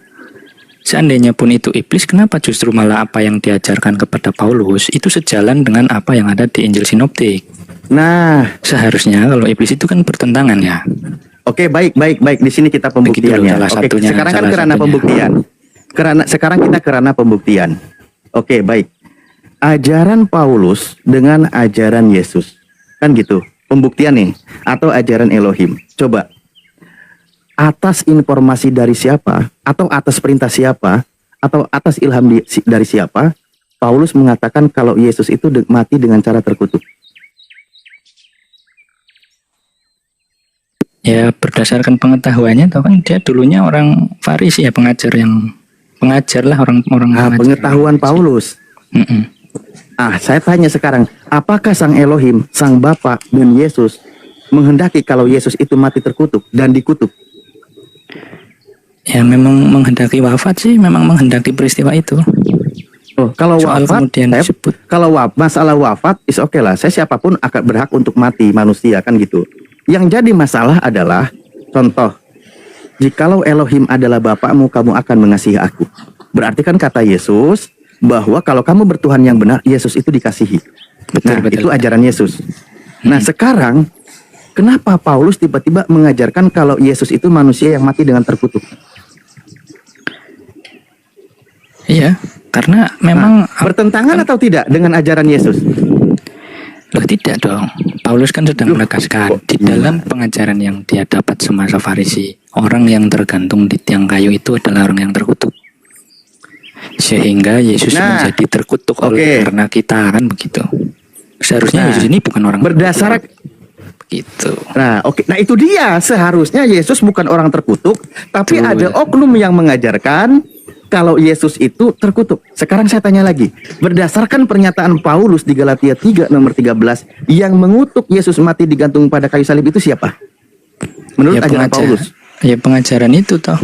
seandainya pun itu iblis, kenapa justru malah apa yang diajarkan kepada Paulus itu sejalan dengan apa yang ada di Injil Sinoptik? Nah, seharusnya kalau iblis itu kan bertentangan ya. Oke, baik. Di sini kita pembuktiannya. Oke, sekarang kan kerana pembuktian. Sekarang kita kerana pembuktian. Oke, baik. Ajaran Paulus dengan ajaran Yesus. Kan gitu. Pembuktian nih, atau ajaran Elohim. Coba, atas informasi dari siapa, atau atas perintah siapa, atau atas ilham dari siapa, Paulus mengatakan kalau Yesus itu mati dengan cara terkutuk. Ya berdasarkan pengetahuannya, tau kan dia dulunya orang Farisi ya, pengajar lah orang pengetahuan Paulus. Saya tanya sekarang, apakah Sang Elohim, Sang Bapa dan Yesus menghendaki kalau Yesus itu mati terkutuk dan dikutuk? Ya memang menghendaki wafat sih, memang menghendaki peristiwa itu. Kalau soal wafat, masalah wafat is oke lah. Saya siapapun akan berhak untuk mati, manusia kan gitu. Yang jadi masalah adalah contoh, jikalau Elohim adalah Bapakmu, kamu akan mengasihi aku. Berarti kan kata Yesus bahwa kalau kamu bertuhan yang benar, Yesus itu dikasihi. Betul. Itu ajaran Yesus. Nah sekarang, kenapa Paulus tiba-tiba mengajarkan kalau Yesus itu manusia yang mati dengan terkutuk? Iya, karena memang bertentangan atau tidak dengan ajaran Yesus? Loh tidak dong. Paulus kan sedang menegaskan di dalam pengajaran yang dia dapat semasa Farisi, orang yang tergantung di tiang kayu itu adalah orang yang terkutuk. Sehingga Yesus menjadi terkutuk oleh karena kita kan begitu. Seharusnya Yesus ini bukan orang berdasarkan gitu. Nah itu dia, seharusnya Yesus bukan orang terkutuk, tapi ada oknum yang mengajarkan kalau Yesus itu terkutuk. Sekarang saya tanya lagi, berdasarkan pernyataan Paulus di Galatia 3 nomor 13, yang mengutuk Yesus mati digantung pada kayu salib itu siapa? Menurut ajaran Paulus. Ya pengajaran itu toh.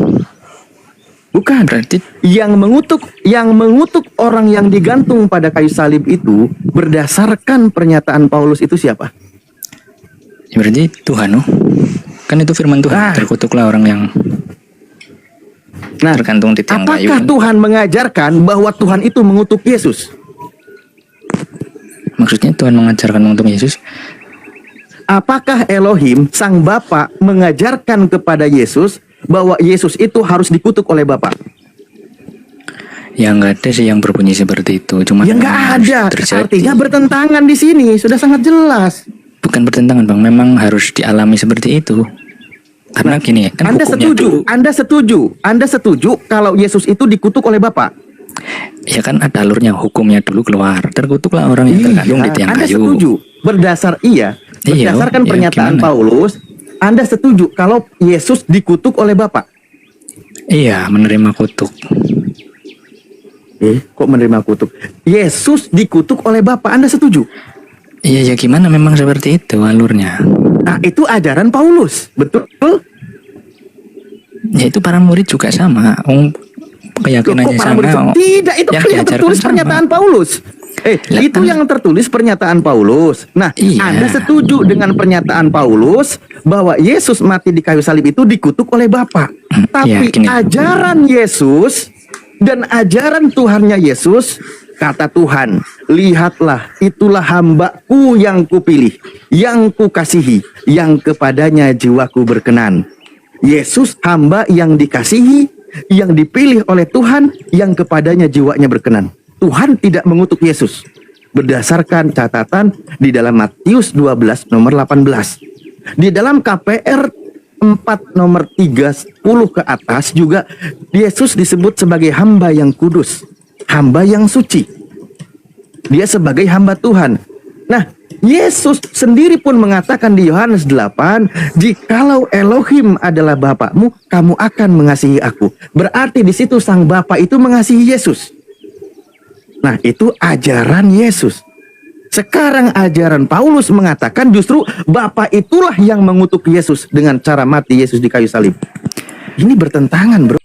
Bukan. Berarti yang mengutuk orang yang digantung pada kayu salib itu berdasarkan pernyataan Paulus itu siapa? Ya berarti Tuhan, kan itu firman Tuhan. Terkutuklah orang yang tergantung di tiang kayu. Apakah Tuhan mengajarkan bahwa Tuhan itu mengutuk Yesus? Maksudnya Tuhan mengajarkan mengutuk Yesus? Apakah Elohim, Sang Bapa, mengajarkan kepada Yesus bahwa Yesus itu harus dikutuk oleh Bapa? Ya nggak ada sih yang berbunyi seperti itu. Cuma Ya nggak ada. Artinya bertentangan di sini. Sudah sangat jelas. Bukan bertentangan bang, memang harus dialami seperti itu. Karena gini, kan Anda hukumnya setuju? dulu. Anda setuju kalau Yesus itu dikutuk oleh Bapa? Ya kan ada alurnya, hukumnya dulu keluar. Terkutuklah orang yang tergantung di tiang Anda kayu. setuju? Berdasarkan pernyataan gimana? Paulus, Anda setuju kalau Yesus dikutuk oleh Bapa? Iya, menerima kutuk. Kok menerima kutuk? Yesus dikutuk oleh Bapa, Anda setuju? Iya, ya gimana, memang seperti itu alurnya. Nah, itu ajaran Paulus, betul? Ya itu para murid juga sama. Keyakinannya Loh, kok para sama. murid- Tidak, itu yang kan yang diajarkan tertulis sama. pernyataan Paulus. Lah, Itu kan- yang tertulis pernyataan Paulus. Nah, Iya. Anda setuju dengan pernyataan Paulus bahwa Yesus mati di kayu salib itu dikutuk oleh Bapa. Tapi iya, gini. ajaran Yesus dan ajaran Tuhannya Yesus, kata Tuhan, lihatlah, itulah hambaku yang kupilih, yang kukasihi, yang kepadanya jiwaku berkenan. Yesus hamba yang dikasihi, yang dipilih oleh Tuhan, yang kepadanya jiwanya berkenan. Tuhan tidak mengutuk Yesus berdasarkan catatan di dalam Matius 12 nomor 18. Di dalam KPR 4 nomor 30 ke atas juga Yesus disebut sebagai hamba yang kudus, hamba yang suci. Dia sebagai hamba Tuhan. Nah, Yesus sendiri pun mengatakan di Yohanes 8, jikalau Elohim adalah Bapakmu, kamu akan mengasihi aku. Berarti di situ Sang Bapa itu mengasihi Yesus. Nah, itu ajaran Yesus. Sekarang ajaran Paulus mengatakan justru Bapa itulah yang mengutuk Yesus dengan cara mati Yesus di kayu salib. Ini bertentangan, bro.